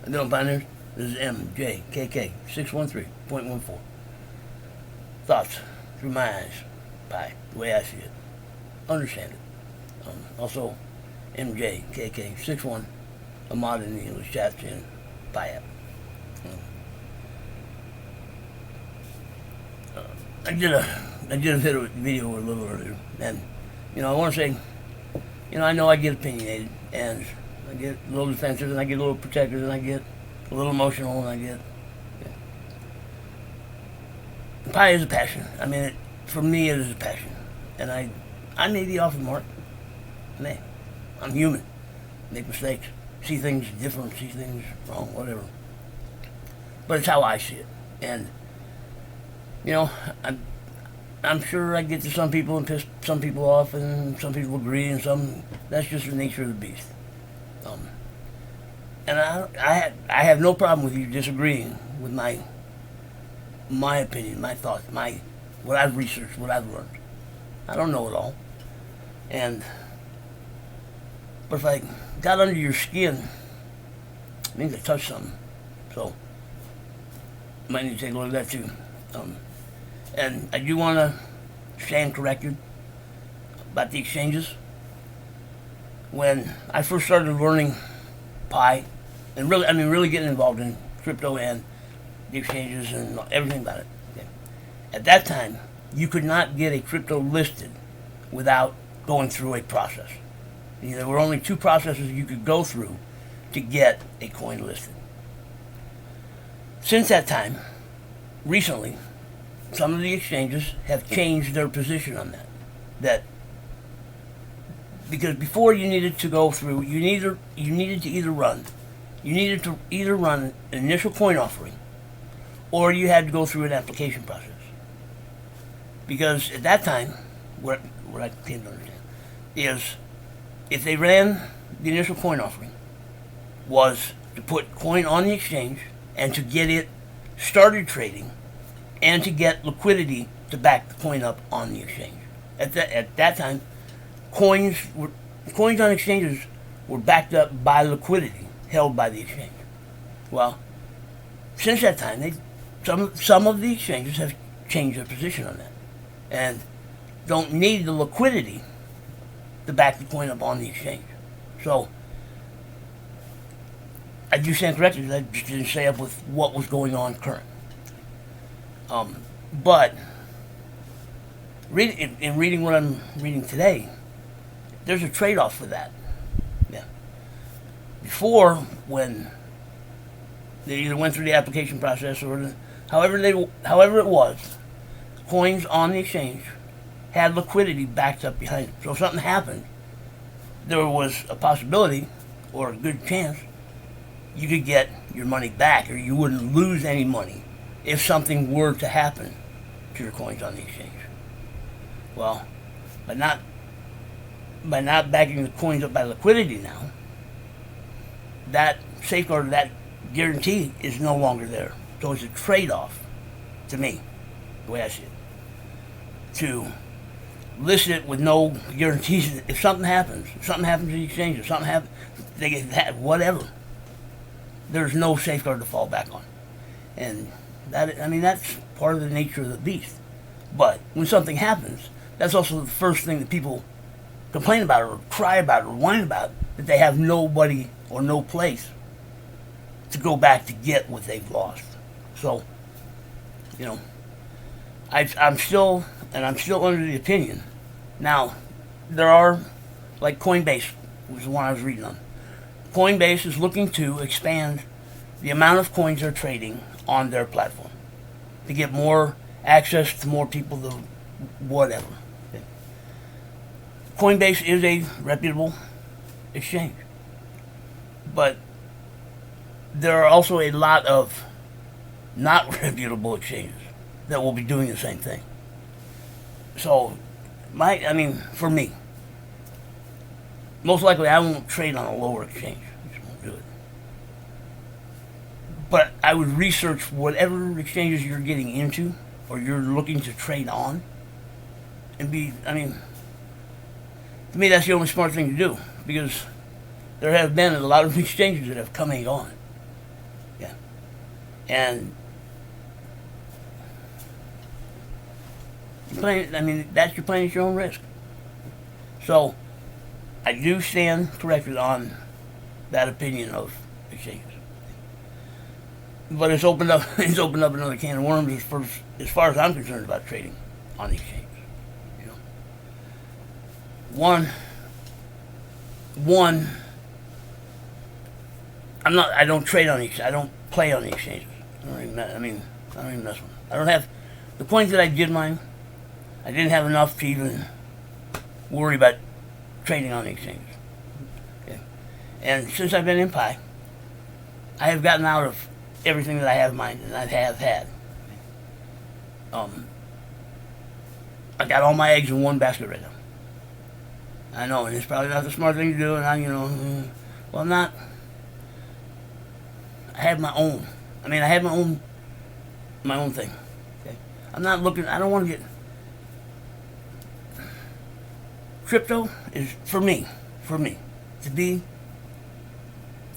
How you doing, pioneers? This is mjkk613.14. Thoughts through my eyes, pie, the way I see it. Understand it. Also, mjkk61, a mod in the English chat in pie app. I did a video a little earlier, and I want to say, I know I get opinionated, and I get a little defensive, and I get a little protective, and I get a little emotional, and I get. Pie is a passion. I mean, for me, it is a passion, and I may be off the mark. I'm human. Make mistakes, see things different, see things wrong, whatever. But it's how I see it, and I'm sure I get to some people and piss some people off, and some people agree, and some that's just the nature of the beast. And I have no problem with you disagreeing with my opinion, my thoughts, what I've researched, what I've learned. I don't know it all, but if I got under your skin, it means I touched something. So might need to take a look at that too. And I do want to stand corrected about the exchanges. When I first started learning Pi, and really getting involved in crypto and the exchanges and everything about it. Okay. At that time, you could not get a crypto listed without going through a process. There were only two processes you could go through to get a coin listed. Since that time, recently, some of the exchanges have changed their position on that. Because before you needed to go through, you needed to either run an initial coin offering, or you had to go through an application process. Because at that time, what I came to understand is, if they ran the initial coin offering, was to put coin on the exchange and to get it started trading, and to get liquidity to back the coin up on the exchange. At that time, coins on exchanges were backed up by liquidity held by the exchange. Well, since that time, some of the exchanges have changed their position on that, and don't need the liquidity to back the coin up on the exchange. So I do stand corrected. I just didn't stay up with what was going on current. But in reading what I'm reading today, there's a trade-off for that. Yeah. Before, when they either went through the application process or however it was, coins on the exchange had liquidity backed up behind it. So if something happened, there was a possibility or a good chance you could get your money back, or you wouldn't lose any money if something were to happen to your coins on the exchange. Well, by not backing the coins up by liquidity now, that safeguard, that guarantee is no longer there. So it's a trade-off, to me, the way I see it, to list it with no guarantees. If something happens to the exchange, if something happens, they get that, whatever, there's no safeguard to fall back on. And that's part of the nature of the beast. But when something happens, that's also the first thing that people complain about or cry about or whine about, that they have nobody or no place to go back to get what they've lost. So, I'm still under the opinion. Now, there are, like Coinbase was the one I was reading on. Coinbase is looking to expand the amount of coins they're trading on their platform to get more access to more people, to whatever. Okay. Coinbase is a reputable exchange, but there are also a lot of not reputable exchanges that will be doing the same thing. So, for me, most likely I won't trade on a lower exchange. I just won't do it. But I would research whatever exchanges you're getting into or you're looking to trade on, and to me that's the only smart thing to do, because there have been a lot of exchanges that have come and gone. Yeah. And that's you're playing at your own risk. So I do stand corrected on that opinion of exchanges. But it's opened up another can of worms as far as I'm concerned about trading on the exchange. You know, one, I don't trade on the exchange. I don't play on the exchanges. I don't even mess with them. I don't have the coins that I did mine. I didn't have enough to even worry about trading on the exchanges. Okay. And since I've been in Pi, I have gotten out of everything that I have mined and I have had. I got all my eggs in one basket right now. I know, and it's probably not the smart thing to do, and I'm not. I have my own. I have my own thing. Okay? I'm not looking. I don't want to get. Crypto is for me to be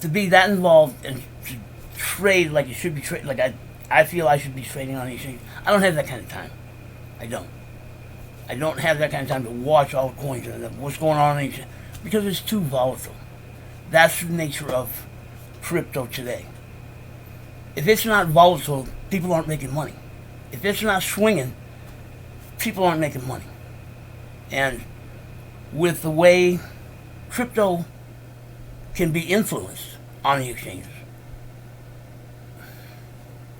that involved and to trade like it should be traded. Like I feel I should be trading on the exchange. I don't have that kind of time. I don't have that kind of time to watch all the coins and what's going on in the exchange because it's too volatile. That's the nature of crypto today. If it's not volatile, people aren't making money. If it's not swinging, people aren't making money. And with the way crypto can be influenced on the exchanges,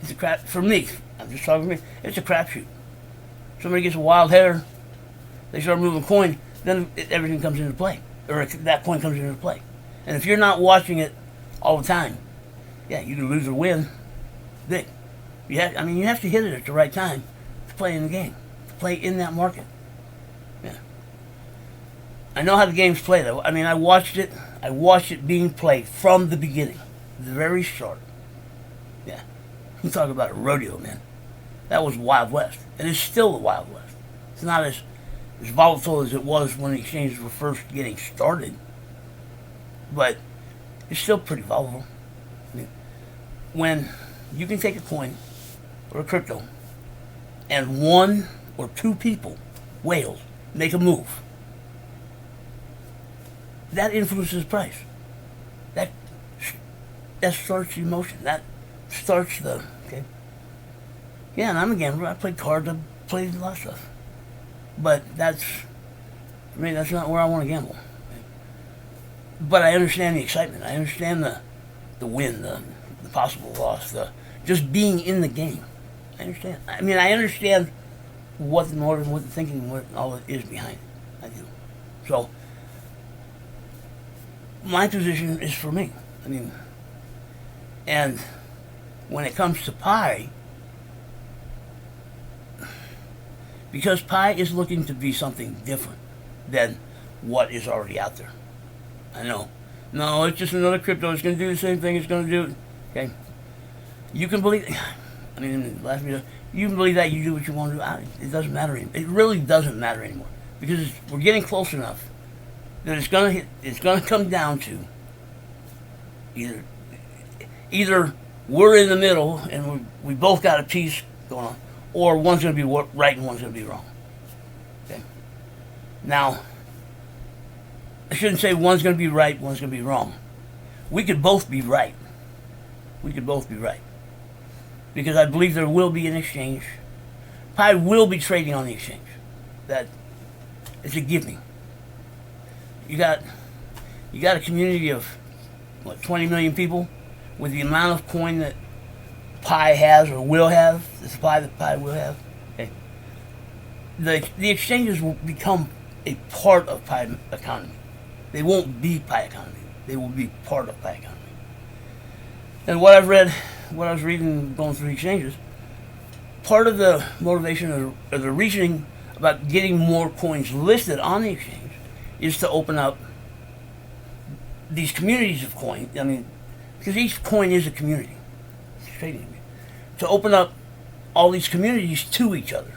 it's a crap for me. I'm just talking for me. It's a crapshoot. Somebody gets a wild hair, they start moving coin, then everything comes into play, or that coin comes into play. And if you're not watching it all the time, yeah, you can lose or win big. You have to hit it at the right time to play in the game, to play in that market. Yeah. I know how the game's played. I watched it being played from the beginning, the very start. Yeah. You talk about a rodeo, man. That was Wild West. And it's still the Wild West. It's not as volatile as it was when the exchanges were first getting started. But it's still pretty volatile. When you can take a coin or a crypto and one or two people, whales, make a move, that influences price. That starts the emotion. That starts the, okay. Yeah, and I'm a gambler. I play cards. I play a lot of stuff. But for me, that's not where I want to gamble. But I understand the excitement. I understand the win, the possible loss, just being in the game. I understand. I understand what the motive, what the thinking, what all it is behind it. I do. So, my position is for me. And when it comes to Pi, because Pi is looking to be something different than what is already out there. I know. No, it's just another crypto. It's going to do the same thing. It's going to do it. Okay. You can believe. Last video, you can believe that. You do what you want to do. It doesn't matter anymore. It really doesn't matter anymore because we're getting close enough that it's going to come down to either we're in the middle and we both got a piece going on, or one's going to be right and one's going to be wrong. Okay. Now, I shouldn't say one's going to be right, one's going to be wrong. We could both be right. We could both be right. Because I believe there will be an exchange. Pi will be trading on the exchange. That it's a given. You got a community of 20 million people with the amount of coin that Pi has or will have, the supply that Pi will have. Okay. The exchanges will become a part of Pi economy. They won't be Pi economy. They will be part of Pi economy. And what I've read, what I was reading going through exchanges, part of the motivation or the reasoning about getting more coins listed on the exchange is to open up these communities of coin. Because each coin is a community. It's trading. To open up all these communities to each other.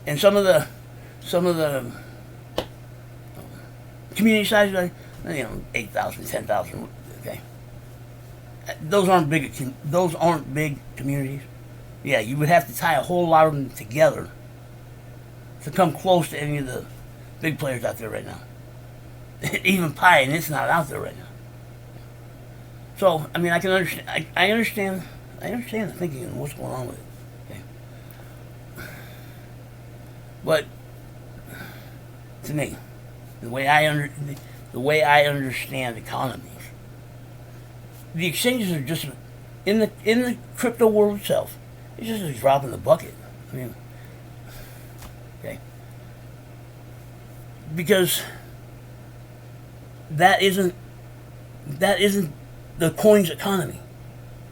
And some of the community sites, 8,000, 10,000. Okay, those aren't big. Those aren't big communities. Yeah, you would have to tie a whole lot of them together to come close to any of the big players out there right now. Even Pi, and it's not out there right now. So, I mean, I can understand. I understand. I understand the thinking and what's going on with it. Okay. But to me, the way I understand economies, the exchanges are just in the crypto world itself. It's just a drop in the bucket. I mean, okay, because that isn't the coin's economy.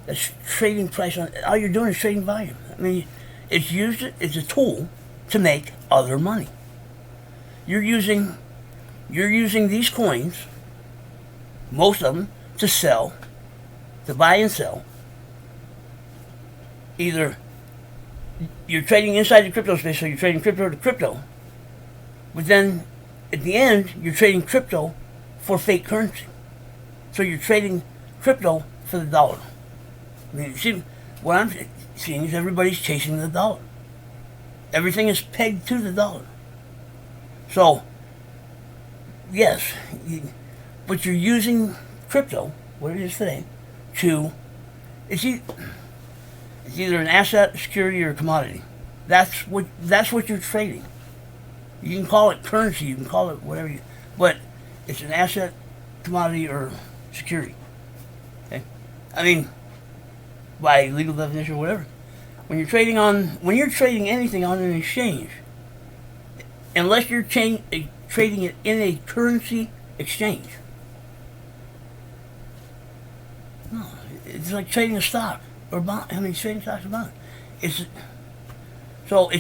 That's trading price on. All you're doing is trading volume. I mean, it's a tool to make other money. You're using these coins, most of them, to buy and sell. Either you're trading inside the crypto space, so you're trading crypto to crypto, but then at the end you're trading crypto for fake currency. So you're trading crypto for the dollar. I mean, see, what I'm seeing is everybody's chasing the dollar. Everything is pegged to the dollar. So, yes, but you're using crypto, what it is today, it's either an asset, a security, or a commodity. That's what you're trading. You can call it currency, you can call it whatever but it's an asset, commodity, or security. Okay? I mean, by legal definition or whatever. When you're trading anything on an exchange, unless you're trading it in a currency exchange, no, it's like trading a stock or bond. I mean, trading stocks or bonds. It's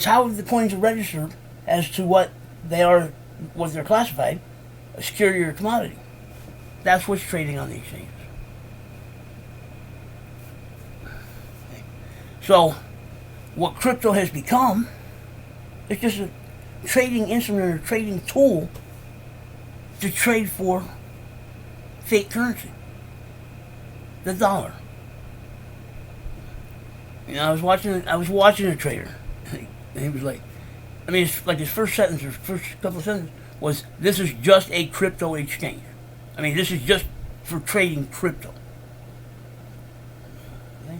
how the coins are registered as to what they're classified, a security or a commodity. That's what's trading on the exchanges. Okay. So, what crypto has become is just a trading instrument or trading tool to trade for fake currency, the dollar. You know, I was watching a trader, and he was like, I mean, it's like his first sentence or first couple of sentences was, "This is just a crypto exchange. I mean, this is just for trading crypto." Okay?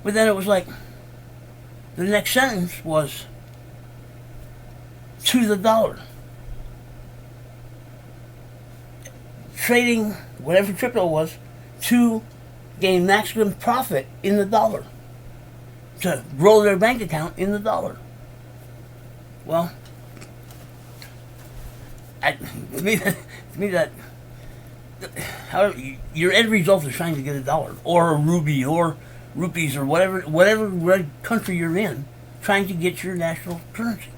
But then it was like, the next sentence was, "To the dollar." Trading whatever crypto was to gain maximum profit in the dollar. To grow their bank account in the dollar. Well, to me that your end result is trying to get a dollar or a rupee or rupees or whatever country you're in, trying to get your national currency.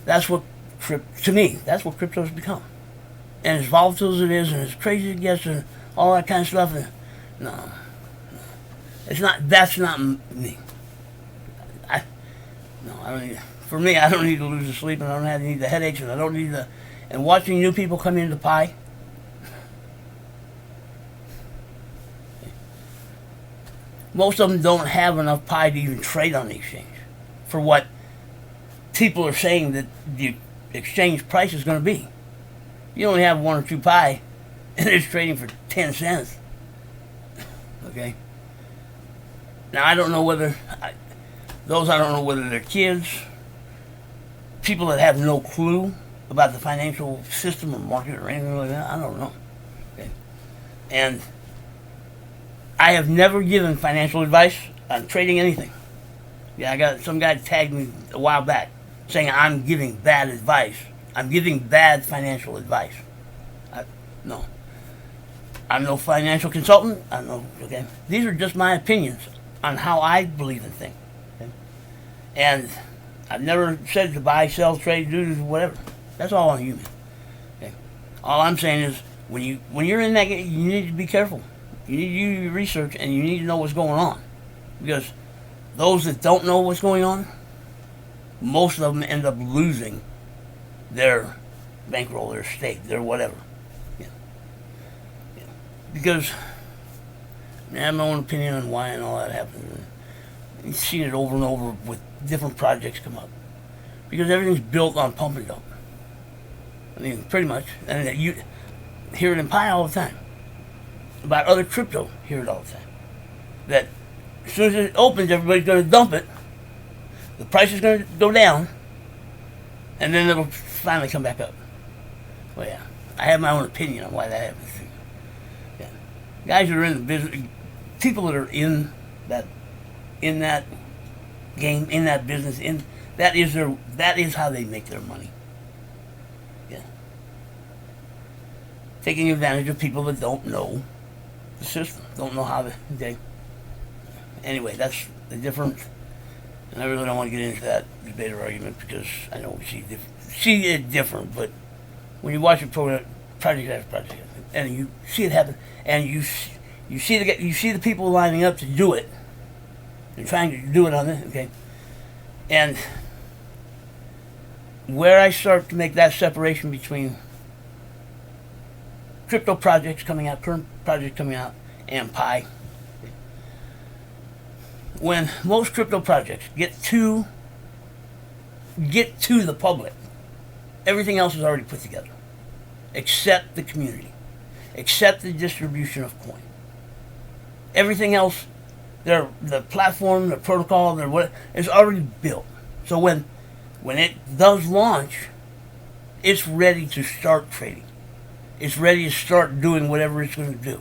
That's what to me, that's what crypto has become. And as volatile as it is, and as crazy as it gets, and all that kind of stuff, no. It's not. That's not me. I don't need. For me, I don't need to lose the sleep, and I don't need the headaches, and I don't need the. And watching new people come into Pi. Most of them don't have enough Pi to even trade on the exchange, for what people are saying that the exchange price is going to be. You only have 1 or 2 Pi, and it's trading for 10 cents. Okay. Now, I don't know whether they're kids, people that have no clue about the financial system or market or anything like that. I don't know. Okay. And I have never given financial advice on trading anything. Yeah, I got some guy tagged me a while back saying I'm giving bad advice. I'm giving bad financial advice. No. I'm no financial consultant. Okay. These are just my opinions on how I believe in things. Okay? And I've never said to buy, sell, trade, do whatever. That's all on you, man. Okay? All I'm saying is when you're in that game, you need to be careful. You need to do your research, and you need to know what's going on. Because those that don't know what's going on, most of them end up losing their bankroll their stake, their whatever. Yeah. Yeah. Because I have my own opinion on why and all that happens. You've seen it over and over with different projects come up. Because everything's built on pump and dump. I mean, pretty much. And you hear it in Pi all the time. About other crypto, hear it all the time. That as soon as it opens, everybody's going to dump it. The price is going to go down. And then it'll finally come back up. Well, yeah. I have my own opinion on why that happens. Yeah. Guys that are in the business, people that are in that game, in that business, that is how they make their money. Yeah. Taking advantage of people that don't know the system, don't know how they. Anyway, that's the difference. And I really don't want to get into that debate or argument because I know we see it different. But when you watch a project after project, and you see it happen, and you see the people lining up to do it, and trying to do it on it, okay, and where I start to make that separation between crypto projects coming out, current projects coming out, and Pi. When most crypto projects get to the public, everything else is already put together, except the community, except the distribution of coin. Everything else, the platform, the protocol, is already built. So when it does launch, it's ready to start trading. It's ready to start doing whatever it's going to do.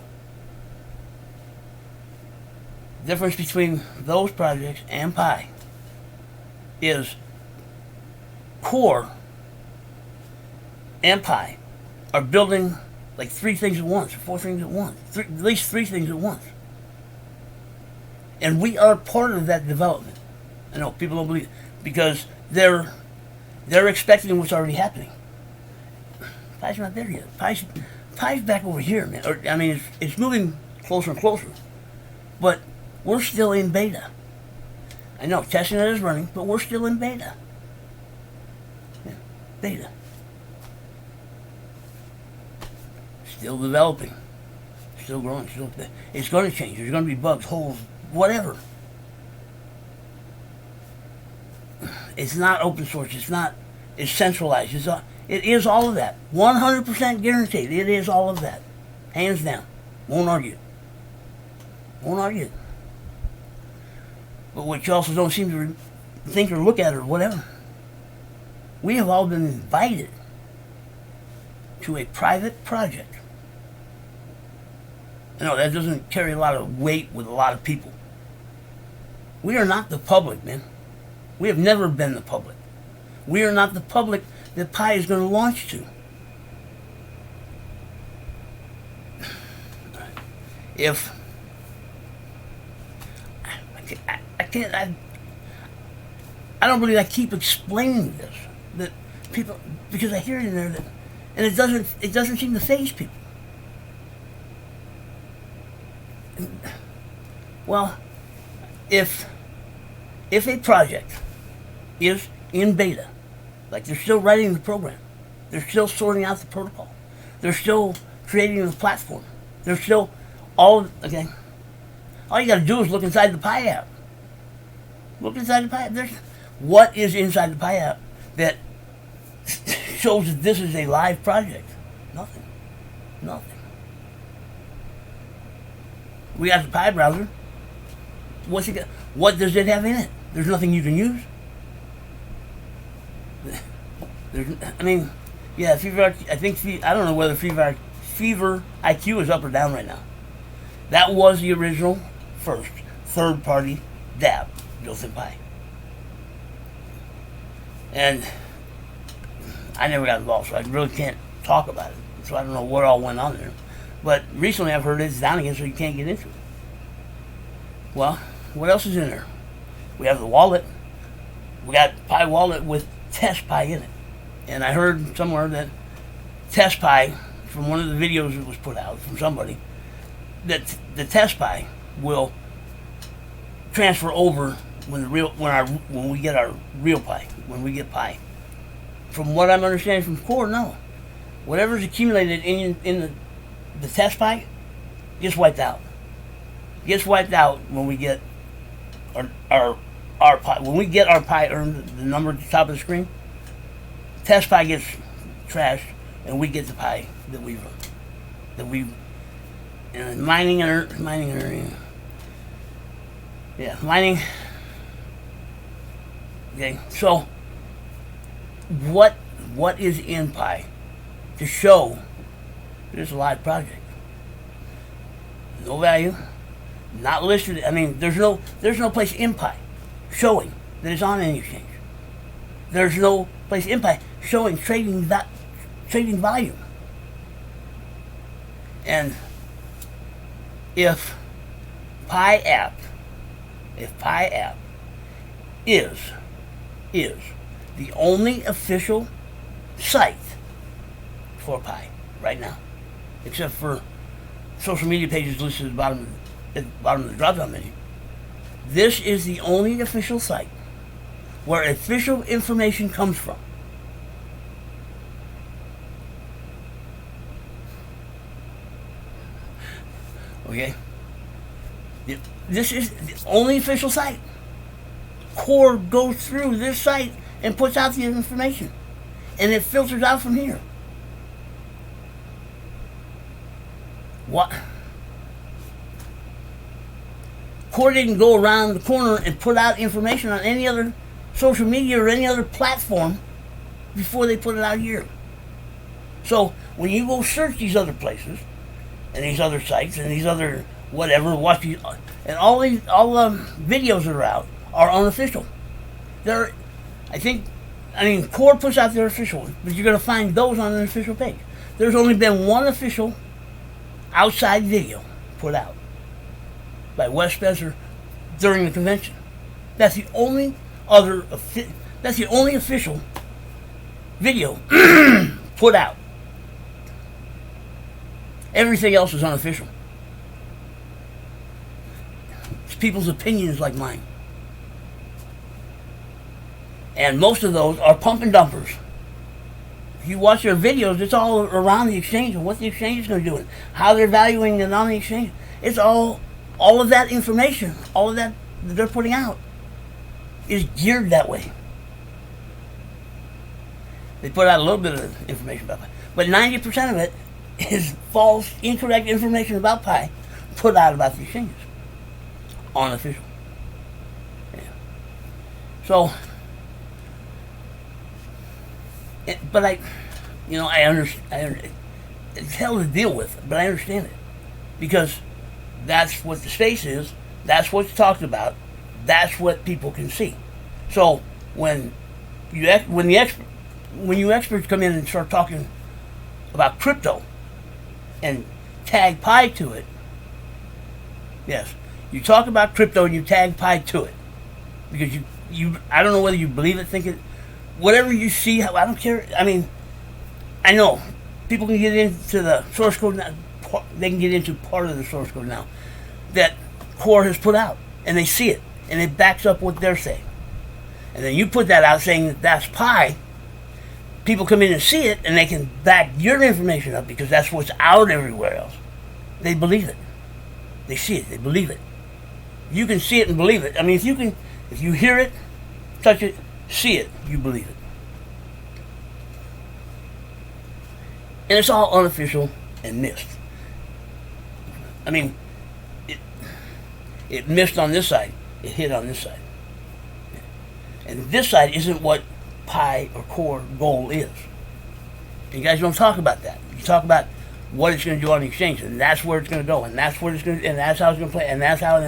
The difference between those projects and Pi is Core and Pi are building like 3 things at once, or 4 things at once, at least 3 things at once. And we are part of that development. I know people don't believe it because they're expecting what's already happening. Pi's not there yet. Pi's back over here, man. I mean, it's moving closer and closer, but we're still in beta. I know testnet is running, but we're still in beta. Yeah, beta. Still developing. Still growing. It's going to change. There's going to be bugs, holes, whatever. It's not open source. It's centralized. It is all of that. 100% guaranteed. It is all of that. Hands down. Won't argue. Won't argue. But what you also don't seem to think or look at or whatever, we have all been invited to a private project. I know that doesn't carry a lot of weight with a lot of people. We are not the public, man. We have never been the public. We are not the public that Pi is going to launch to. If I don't believe I keep explaining this that people, because I hear it in there that, and it doesn't seem to faze people. Well, if a project is in beta, like they're still writing the program, they're still sorting out the protocol, they're still creating the platform, they're still all okay. All you got to do is look inside the Pi app. Look inside the Pi app. What is inside the Pi app that shows that this is a live project? Nothing. Nothing. We got the Pi browser. What's it got? What does it have in it? There's nothing you can use. I mean, yeah, Fever. I think I don't know whether Fever IQ is up or down right now. That was the original first third-party dApp built in Pi, and I never got involved, so I really can't talk about it. So I don't know what all went on there. But recently, I've heard it's down again, so you can't get into it. Well, what else is in there? We have the wallet. We got Pi Wallet with Test Pi in it. And I heard somewhere that Test Pi, from one of the videos that was put out from somebody, that the Test Pi will transfer over when we get our real Pi, when we get Pi. From what I'm understanding from Core, no. whatever's accumulated in the test pi gets wiped out. Gets wiped out when we get our pi. When we get our pi earned, the number at the top of the screen, test pi gets trashed, and we get the pi that we've earned. That we mining and earning. Yeah, mining. Okay, so what is in pi to show that it's a live project? No value, not listed. I mean, there's no place in pi showing that it's on any exchange. There's no place in pi showing trading volume. And if Pi app is the only official site for Pi right now, except for social media pages listed at the bottom of the drop-down menu. This is the only official site where official information comes from. Okay? This is the only official site. Core goes through this site and puts out the information. And it filters out from here. What? Core didn't go around the corner and put out information on any other social media or any other platform before they put it out here. So when you go search these other places and these other sites and these other whatever, watch these, and all the videos that are out are unofficial. Core puts out their official one, but you're going to find those on an official page. There's only been one official outside video put out by Wes Spencer during the convention. That's the only official video put out. Everything else is unofficial. It's people's opinions like mine. And most of those are pump and dumpers. If you watch their videos, it's all around the exchange and what the exchange is going to do and how they're valuing it on the exchange. It's all of that information, all of that they're putting out is geared that way. They put out a little bit of information about Pi, but 90% of it is false, incorrect information about Pi put out about the exchanges. Unofficial. Yeah. So, but I understand. It's hell to deal with, but I understand it because that's what the space is. That's what's talked about. That's what people can see. So when you experts come in and start talking about crypto and tag Pi to it, yes, you talk about crypto and you tag Pi to it because you I don't know whether you believe it, think it, whatever you see. I don't care. I mean, I know people can get into the source code now. They can get into part of the source code now that Core has put out, and they see it, and it backs up what they're saying. And then you put that out saying that that's Pi. People come in and see it, and they can back your information up because that's what's out everywhere else. They believe it. They see it. They believe it. You can see it and believe it. I mean, if you hear it, touch it, see it, you believe it. And it's all unofficial and missed. I mean, it missed on this side. It hit on this side. And this side isn't what Pi or Core goal is. And you guys don't talk about that. You talk about what it's going to do on the exchange, and that's where it's going to go, and that's where it's going to, and that's how it's going to play, and that's how, and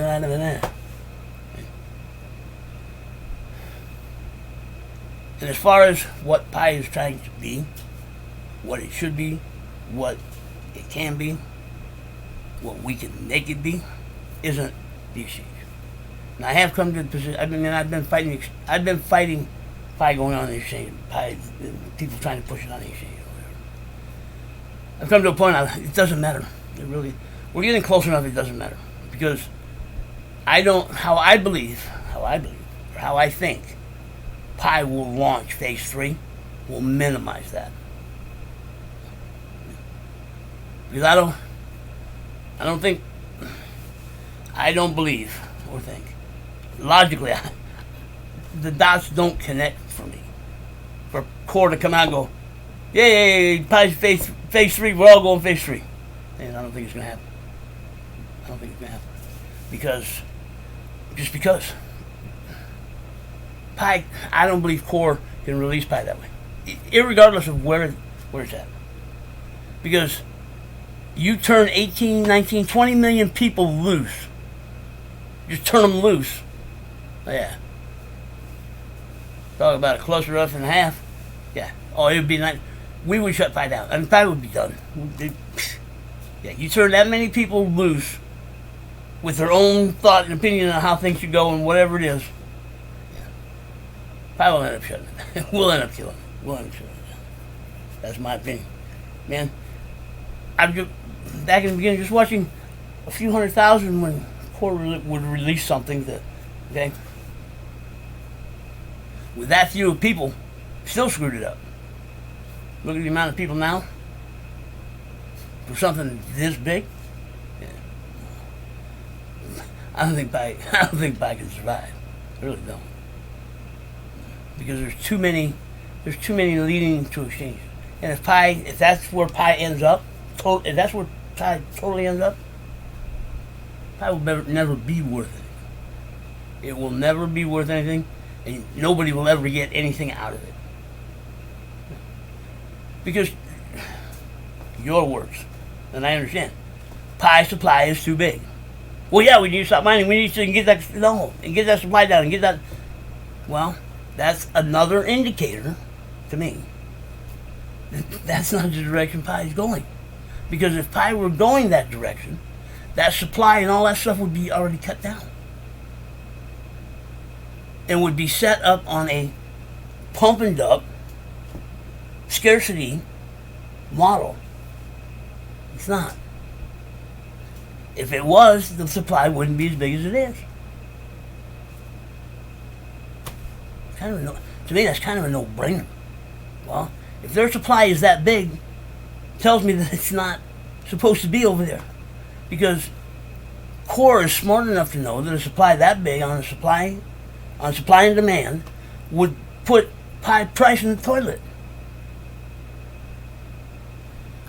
as far as what Pi is trying to be, what it should be, what it can be, what we can make it be, isn't the exchange. And I have come to the position. I've been fighting Pi going on the exchange, Pi, people trying to push it on the exchange. I've come to a point now, it doesn't matter. We're getting close enough, it doesn't matter. Because how I think Pi will launch phase 3 will minimize that. Because I don't believe or think. Logically, the dots don't connect for me. For core to come out and go, yay, phase 3, we're all going phase 3. And I don't think it's going to happen. I don't think it's going to happen. Because pi, I don't believe core can release pi that way. Irregardless of where it's at. Because you turn 18, 19, 20 million people loose. Just turn them loose. Oh, yeah. Talk about a cluster of and a half. Yeah. Oh, it would be nice. We would shut pi down. I mean, pi would be done. Yeah, you turn that many people loose with their own thought and opinion on how things should go and whatever it is. Yeah. Pi will end up shutting it. We'll end up killing it. We'll end up shutting it. That's my opinion. Man, I'm just, back in the beginning, just watching a few 100,000 when core would release something that, okay, with that few of people, still screwed it up. Look at the amount of people now for something this big. Yeah. I don't think pi can survive. I really don't, because there's too many leading to exchanges. And if that's where pi ends up, if that's where pi totally ends up, pi will never be worth it. It will never be worth anything, and nobody will ever get anything out of it. Because, your words, and I understand, pi supply is too big. Well, yeah, we need to stop mining. We need to get that supply down and get that. Well, that's another indicator to me. That's not the direction pi is going. Because if pi were going that direction, that supply and all that stuff would be already cut down. And would be set up on a pump and dump scarcity model. It's not. If it was, the supply wouldn't be as big as it is. To me, that's kind of a no-brainer. Well, if their supply is that big, it tells me that it's not supposed to be over there. Because core is smart enough to know that a supply that big on supply and demand would put pi price in the toilet.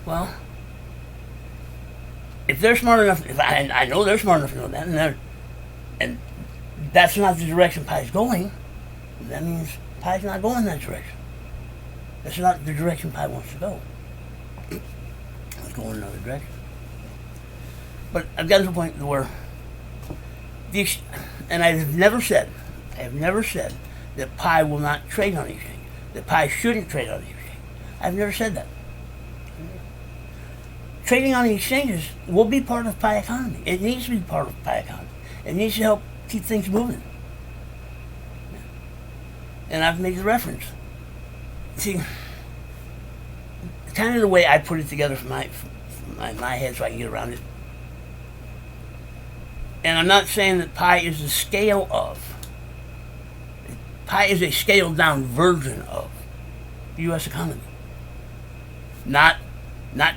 Well, if they're smart enough, I know they're smart enough to know that, and that's not the direction pi is going, that means pi's not going in that direction. That's not the direction pi wants to go. It's going in another direction. But I've gotten to a point where and I have never said that pi will not trade on the exchange, that pi shouldn't trade on the exchange. I've never said that. Trading on the exchanges will be part of pi economy. It needs to be part of pi economy. It needs to help keep things moving. And I've made the reference. See, kind of the way I put it together from my head so I can get around it. And I'm not saying that pi is the scale of. Pi is a scaled down version of the U.S. economy. Not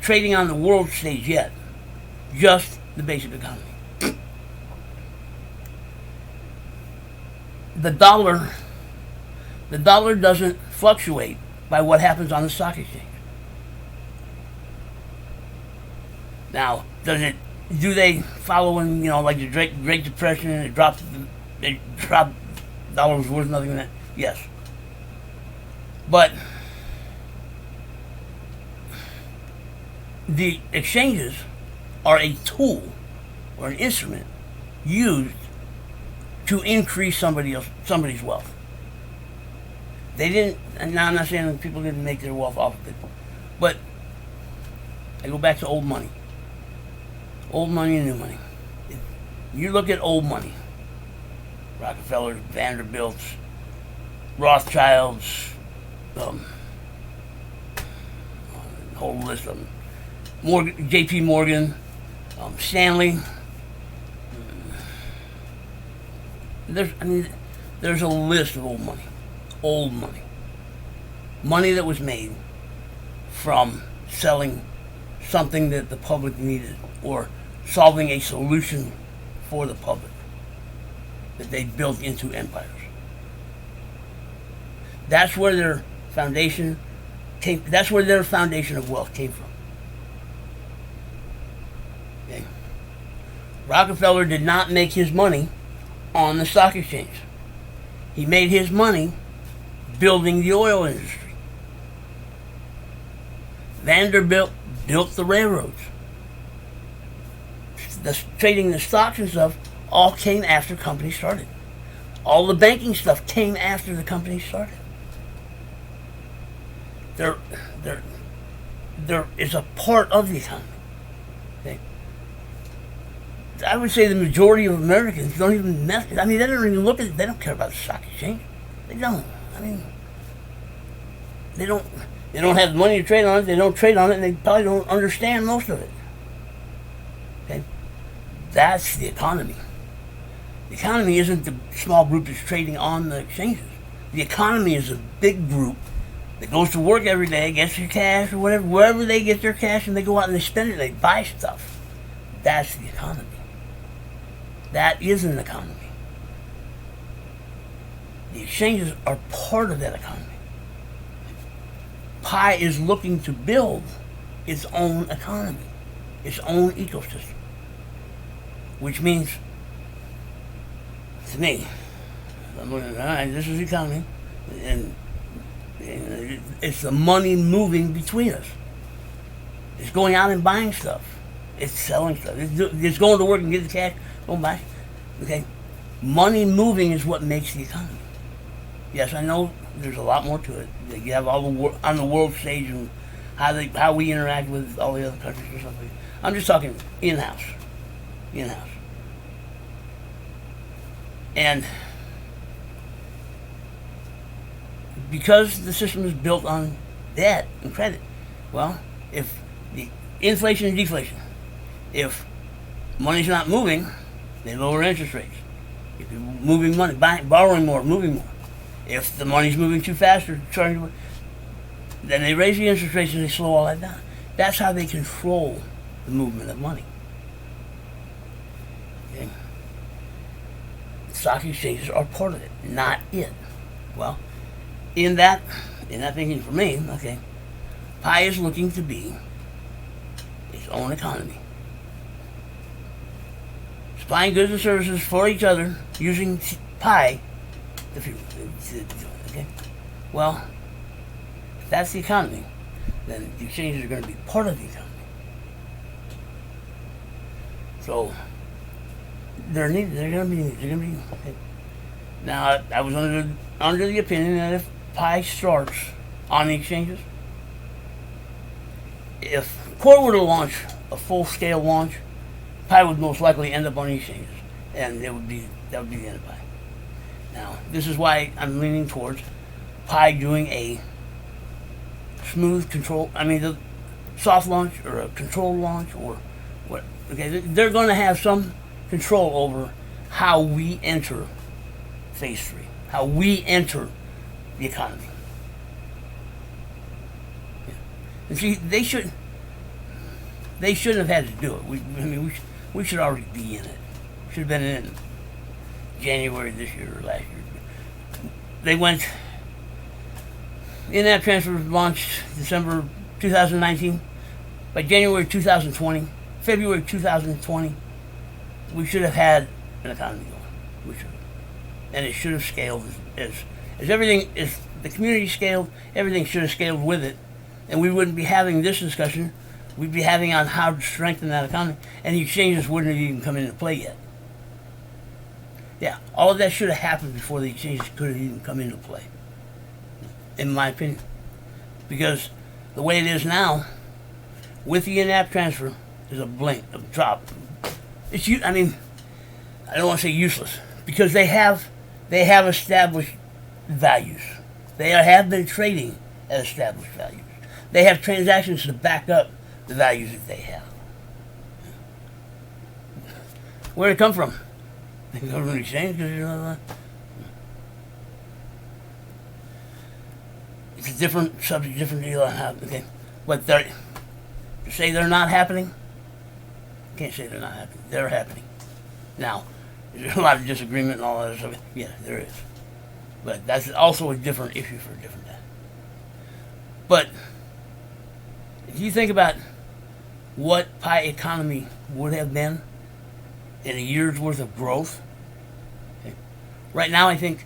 trading on the world stage yet. Just the basic economy. The dollar doesn't fluctuate by what happens on the stock exchange. Now, do they follow in, like the Great Depression and it dropped dollar was worth nothing? That yes. But the exchanges are a tool or an instrument used to increase somebody's wealth. They didn't, and now I'm not saying that people didn't make their wealth off of it, but I go back to old money. Old money and new money. If you look at old money, Rockefellers, Vanderbilts, Rothschilds, whole list of them. J.P. Morgan, Stanley. There's a list of old money. Old money. Money that was made from selling something that the public needed, or solving a solution for the public that they built into empires. That's where their foundation came. That's where their foundation of wealth came from. Okay. Rockefeller did not make his money on the stock exchange. He made his money building the oil industry. Vanderbilt built the railroads. Trading the stocks and stuff all came after companies started. All the banking stuff came after the companies started. There is a part of the economy. Okay? I would say the majority of Americans don't even mess. I mean, they don't even look at it. They don't care about the stock exchange. They don't. I mean, they don't have the money to trade on it. They don't trade on it, and they probably don't understand most of it. Okay, that's the economy. The economy isn't the small group that's trading on the exchanges. The economy is a big group that goes to work every day, gets their cash or whatever, wherever they get their cash, and they go out and they spend it. They buy stuff. That's the economy. That is an economy. The exchanges are part of that economy. Pi is looking to build its own economy, its own ecosystem, which means, to me, I'm looking at, all right, this is the economy, and it's the money moving between us. It's going out and buying stuff. It's selling stuff. It's going to work and get the cash, go and buy. Okay? Money moving is what makes the economy. Yes, I know there's a lot more to it. You have all the on the world stage and how we interact with all the other countries or something. I'm just talking in-house. In-house. And because the system is built on debt and credit, well, if the inflation and deflation, if money's not moving, they lower interest rates. If you're moving money, borrowing more, moving more. If the money's moving too fast or charging, then they raise the interest rates and they slow all that down. That's how they control the movement of money. Okay. Stock exchanges are part of it, not it. Well, in that thinking for me, okay, Pi is looking to be its own economy. Supplying goods and services for each other using Pi. Okay. Well, if that's the economy, then the exchanges are going to be part of the economy. So they're going to be. Okay. Now, I was under the opinion that if Pi starts on the exchanges, if Core were to launch a full-scale launch, Pi would most likely end up on the exchanges, and that would be the end of Pi. Now, this is why I'm leaning towards Pi doing a smooth control. I mean, the soft launch or a controlled launch or what? Okay, they're going to have some control over how we enter phase 3, how we enter the economy. Yeah. And see, they shouldn't have had to do it. We should already be in it. Should have been in it January this year or last year. They went in-app transfer launched December 2019. By January 2020, February 2020, we should have had an economy going. We should have. And it should have scaled as everything, as the community scaled, everything should have scaled with it. And we wouldn't be having this discussion. We'd be having on how to strengthen that economy. And the exchanges wouldn't have even come into play yet. Yeah, all of that should have happened before the exchanges could have even come into play, in my opinion. Because the way it is now, with the in-app transfer, is a blink, a drop. I mean, I don't want to say useless, because they have established values. They have been trading at established values. They have transactions to back up the values that they have. Where did it come from? They go to an exchange because it's a different subject, different deal. Okay, but they're say they're not happening? Can't say they're not happening. They're happening. Now, there's a lot of disagreement and all that stuff. Yeah, there is. But that's also a different issue for a different time. But if you think about what pie economy would have been in a year's worth of growth, okay, right now I think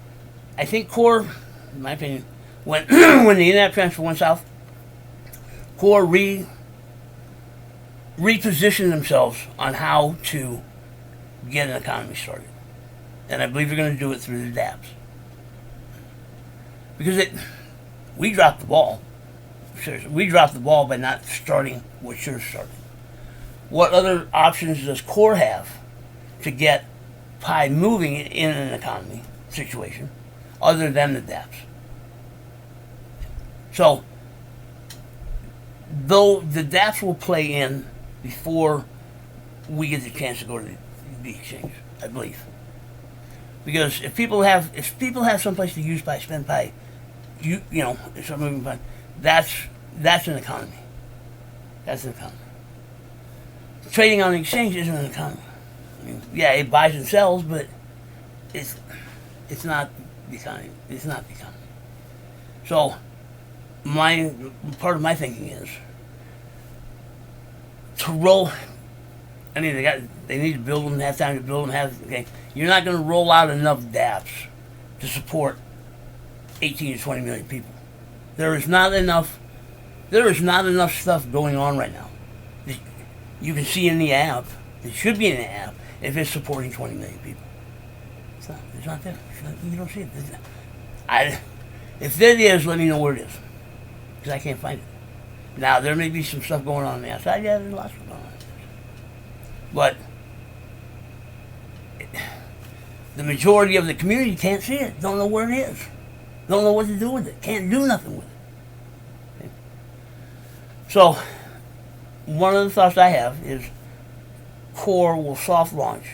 Core, in my opinion, when when the internet transfer went south, Core repositioned themselves on how to get an economy started. And I believe they're going to do it through the dApps. Because we dropped the ball. Seriously, we dropped the ball by not starting what yours started. What other options does Core have to get pie moving in an economy situation other than the dApps? So, though the dApps will play in before we get the chance to go to the exchange, I believe. Because if people have someplace to use pie, spend pie, you know, start moving pie, that's an economy. That's an economy. Trading on the exchange isn't an economy. I mean, yeah, it buys and sells, but it's not the economy. It's not the economy. So, part of my thinking is to roll. I mean, they need to build them, have time to build them. Okay, you're not going to roll out enough dApps to support 18 to 20 million people. There is not enough stuff going on right now that you can see in the app. It should be in the app if it's supporting 20 million people. It's not there. You don't see it. If it is, let me know where it is, because I can't find it. Now, there may be some stuff going on the outside. Yeah, there's lots of stuff going on. But the majority of the community can't see it, don't know where it is, don't know what to do with it, can't do nothing with it. Okay. So, one of the thoughts I have is Core will soft launch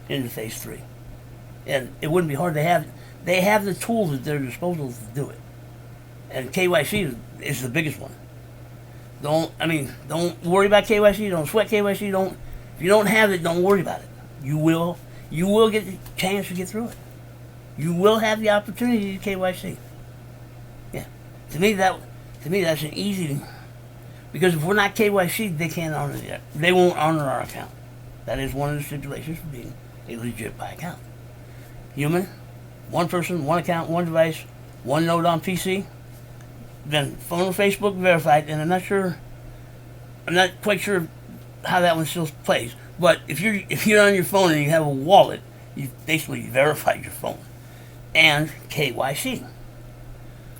into phase 3. And it wouldn't be hard to have. They have the tools at their disposal to do it. And KYC is the biggest one. Don't worry about KYC, don't sweat KYC, if you don't have it, don't worry about it. You will get the chance to get through it. You will have the opportunity to KYC. Yeah. To me that's an easy, because if we're not KYC, they can't honor it. They won't honor our account. That is one of the stipulations for being a legit pie account. Human, one person, one account, one device, one node on PC, then phone or Facebook verified, and I'm not quite sure how that one still plays. But if you're on your phone and you have a wallet, you basically verified your phone. And KYC.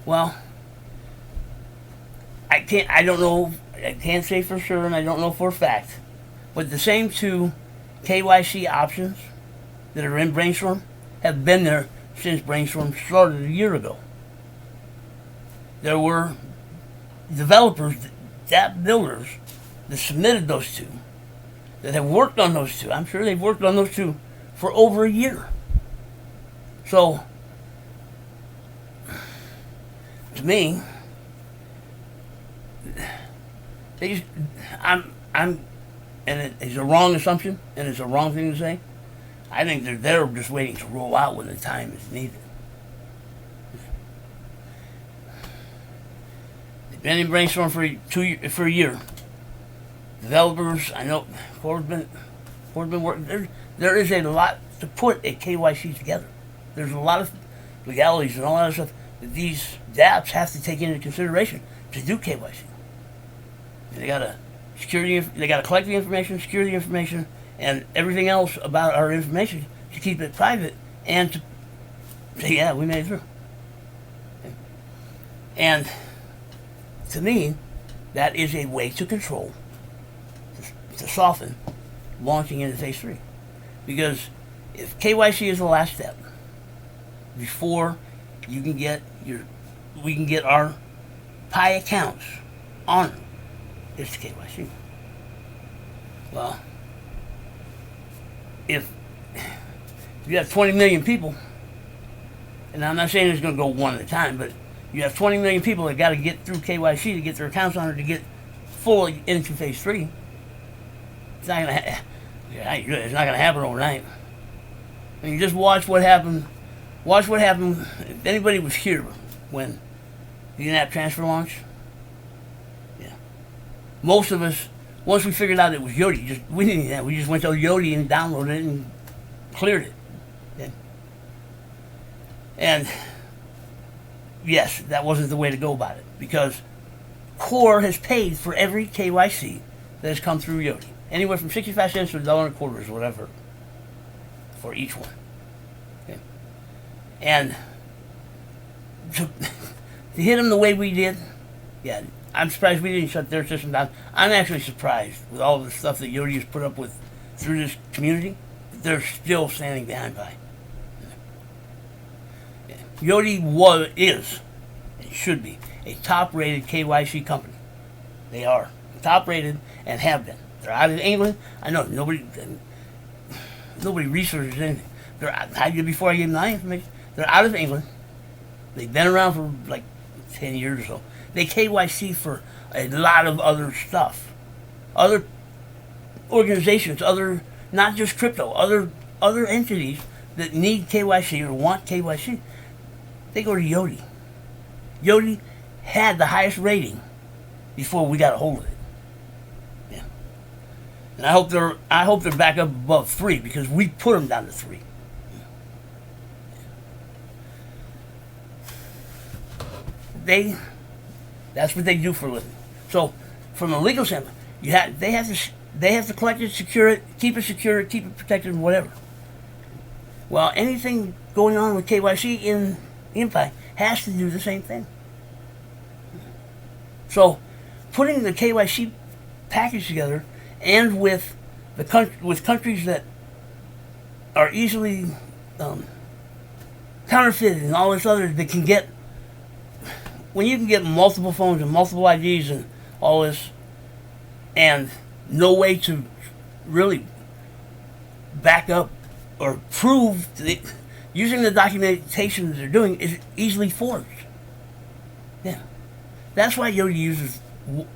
Well, I can't say for sure, and I don't know for a fact, but the same two KYC options that are in Brainstorm have been there since Brainstorm started a year ago. There were developers, app builders, that submitted those two, that have worked on those two. I'm sure they've worked on those two for over a year. So, to me, and it's a wrong assumption, and it's a wrong thing to say. I think they're there just waiting to roll out when the time is needed. They've been in Brainstorm for a year. Developers, I know, Core's been working. There is a lot to put a KYC together. There's a lot of legalities and all that stuff that these dApps have to take into consideration to do KYC. And they gotta collect the information, secure the information, and everything else about our information to keep it private and to say, yeah, we made it through. Okay. And to me, that is a way to control, to soften launching into phase 3. Because if KYC is the last step before we can get our pie accounts on it's KYC. Well, if you have 20 million people, and I'm not saying it's going to go one at a time, but you have 20 million people that got to get through KYC to get their accounts on it, to get fully into phase 3. It's not gonna. It's not gonna happen overnight. I mean, just watch what happened. Watch what happened. If anybody was here when the in-app transfer launched, yeah, most of us, once we figured out it was Yoti, we didn't. Yeah, we just went to Yoti and downloaded it and cleared it. Yeah. And yes, that wasn't the way to go about it, because Core has paid for every KYC that has come through Yoti, anywhere from 65 cents to $1.25 or whatever for each one. Okay. And to hit them the way we did, yeah, I'm surprised we didn't shut their system down. I'm actually surprised with all the stuff that Yoti has put up with through this community, that they're still standing behind Pi. Yeah. Yoti is, and should be, a top-rated KYC company. They are top-rated and have been. They're out of England. I know nobody researches anything. Before I gave them the information, they're out of England. They've been around for like 10 years or so. They KYC for a lot of other stuff, other organizations, not just crypto, other entities that need KYC or want KYC. They go to Yoti. Yoti had the highest rating before we got a hold of it. Yeah. And I hope they're back up above 3, because we put them down to 3. That's what they do for a living. So, from a legal standpoint, they have to collect it, secure it, keep it protected, whatever. Well, anything going on with KYC in Pi has to do the same thing. So, putting the KYC package together, and with countries that are easily counterfeited and all this other, that can get, when you can get multiple phones and multiple IDs and all this, and no way to really back up or prove using the documentation that they're doing is easily forged. Yeah. That's why Yoti uses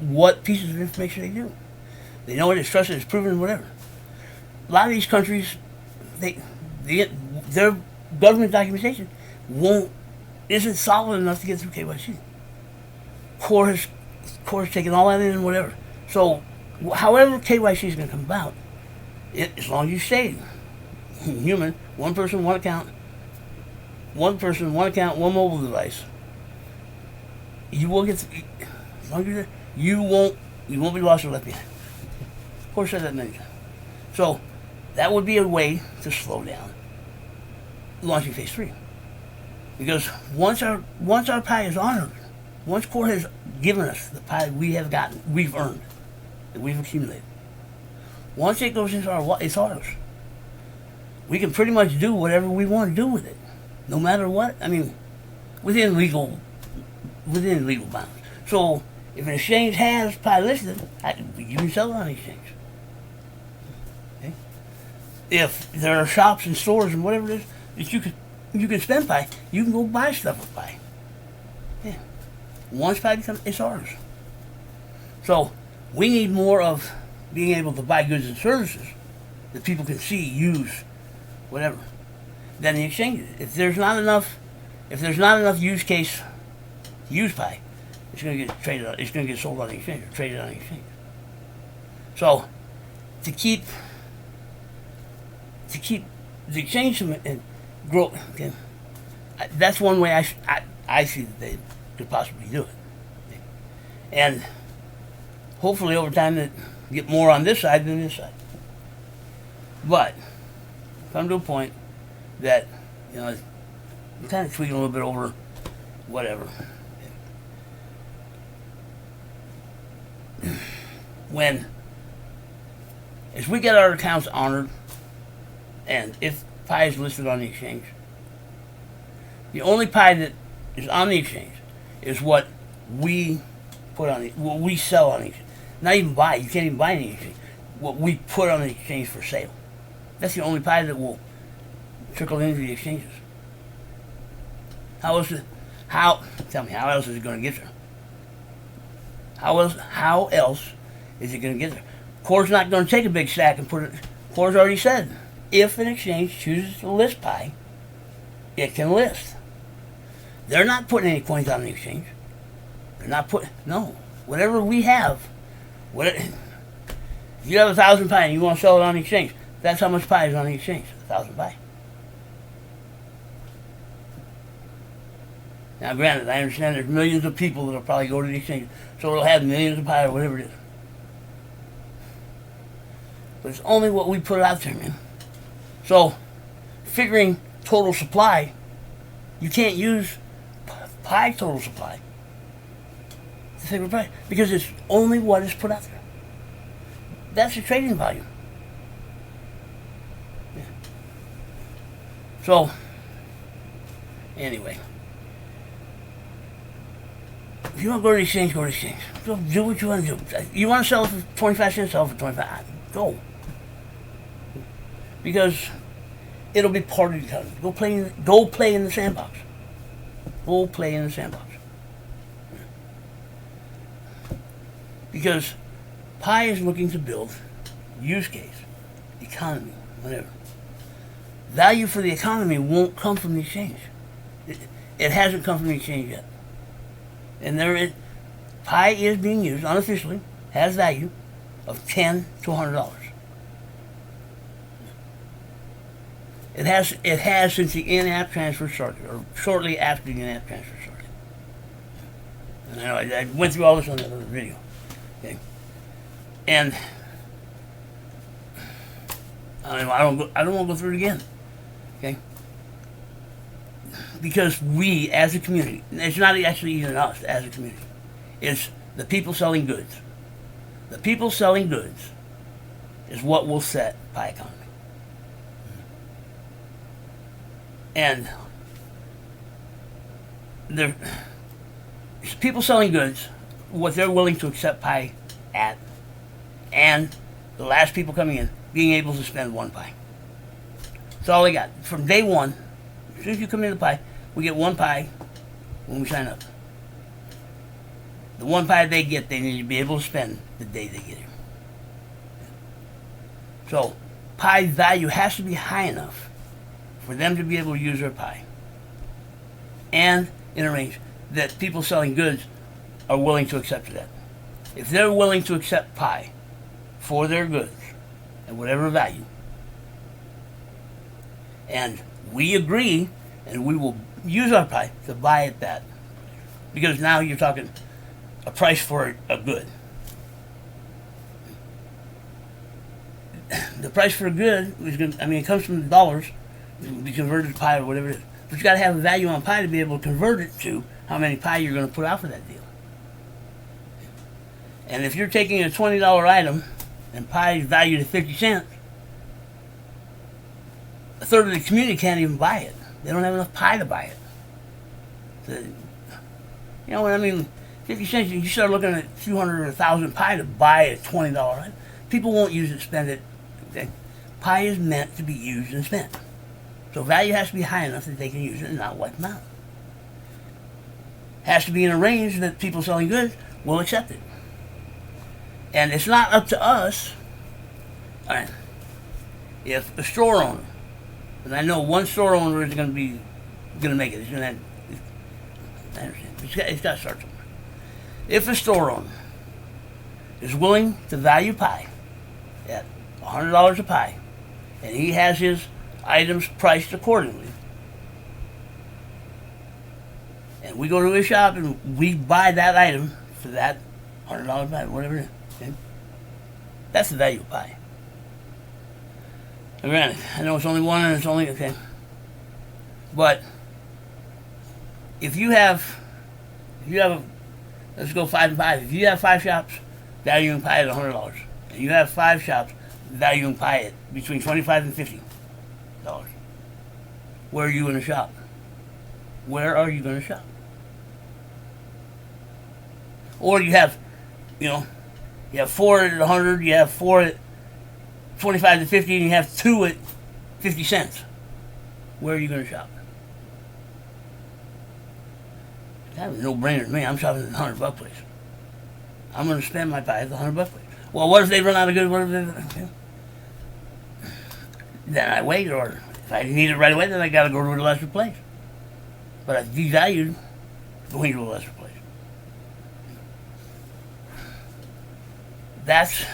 what pieces of information they do. They know it is trusted, it's proven, whatever. A lot of these countries, their government documentation isn't solid enough to get through KYC. Core has taken all that in and whatever. So, however KYC is going to come about, as long as you stay human, one person, one account, one mobile device, you will get, as long as you're there, you won't be lost or left behind. Of course, said that many times. So, that would be a way to slow down launching phase 3. Because once our Pi is honored, once Core has given us the Pi we've earned, that we've accumulated, once it goes into it's ours. We can pretty much do whatever we want to do with it, no matter what. I mean, within legal bounds. So, if an exchange has Pi listed, you can sell it on the exchange. Okay? If there are shops and stores and whatever it is that you can spend Pi, you can go buy stuff with Pi. Yeah. Once Pi becomes, it's ours. So, we need more of being able to buy goods and services that people can see, use, whatever, than the exchanges. If there's not enough use case to use Pi, it's going to get traded. It's going to get sold on the exchange or traded on the exchange. So, to keep the exchange and grow, okay, that's one way I see that they could possibly do it. Okay. And hopefully over time that get more on this side than this side. But come to a point that, I'm kind of tweaking a little bit over whatever. As we get our accounts honored, and if Pi is listed on the exchange, the only Pi that is on the exchange is what we what we sell on the exchange. Not even buy. You can't even buy any exchange. What we put on the exchange for sale. That's the only Pi that will trickle into the exchanges. Tell me, how else is it going to get there? How else is it going to get there? Core's not going to take a big stack and put it. Core's already said, if an exchange chooses to list pi, it can list. They're not putting any coins on the exchange. They're not putting, no. Whatever we have, if you have 1,000 pi and you want to sell it on the exchange, that's how much pi is on the exchange, 1,000 pi. Now, granted, I understand there's millions of people that'll probably go to the exchange, so it'll have millions of pi or whatever it is. But it's only what we put out there, man. So, figuring total supply, you can't use pi total supply to figure price because it's only what is put out there. That's the trading volume. Yeah. So, anyway. If you want to go to the exchange, go to the exchange. Go do what you want to do. You want to sell it for 25 cents, sell it for 25. Go. Because it'll be part of the economy. Go play in the sandbox. Go play in the sandbox. Because pi is looking to build use case, economy, whatever. Value for the economy won't come from the exchange. It hasn't come from the exchange yet. And pi is being used unofficially, has value of $10 to $100. It has since the in-app transfer started, or shortly after the in-app transfer started. And I went through all this on the other video. Okay. And I don't want to go through it again. Okay. Because we, as a community, it's not actually even us as a community, it's the people selling goods. The people selling goods is what will set pi economy. And people selling goods, what they're willing to accept pi at, and the last people coming in being able to spend 1 pi. That's all they got. From day one, as soon as you come into pi, we get 1 pi when we sign up. The 1 pi they get, they need to be able to spend the day they get here. So, pi value has to be high enough for them to be able to use their pi. And in a range that people selling goods are willing to accept that. If they're willing to accept pi for their goods at whatever value, and we agree, and we will use our pi to buy at that, because now you're talking a price for a good. The price for a good is going to, it comes from dollars, it can be converted to pi or whatever it is. But you got to have a value on pi to be able to convert it to how many pi you're going to put out for that deal. And if you're taking a $20 item and pi is valued at 50 cents, a third of the community can't even buy it. They don't have enough pi to buy it. So, you know what I mean? 50 cents, you start looking at 200 or 1,000 pi to buy a $20 item. People won't use it, spend it. Okay? Pi is meant to be used and spent. So value has to be high enough that they can use it and not wipe them out. Has to be in a range that people selling goods will accept it. And it's not up to us. All right. If a store owner, and I know one store owner is going to make it. I understand. It's got to start somewhere. If a store owner is willing to value pi at $100 a pi, and he has his items priced accordingly, and we go to his shop and we buy that item for that $100 pi, whatever it is, okay? That's the value of pi. Now, granted, I know it's only one and it's only, okay, but if you have let's go 5 and 5. If you have 5 shops valuing pi at $100, and you have 5 shops valuing pi at between $25 and $50, where are you going to shop? Where are you going to shop? Or you have 4 at 100, you have 4 at 25 to 50, and you have 2 at 50 cents. Where are you going to shop? That was a no-brainer to me. I'm shopping at the $100 place. I'm going to spend my pi at the $100 place. Well, what if they run out of goods? What if they, then I wait, or if I need it right away, then I got to go to a lesser place. But I've devalued going to a lesser place. That's,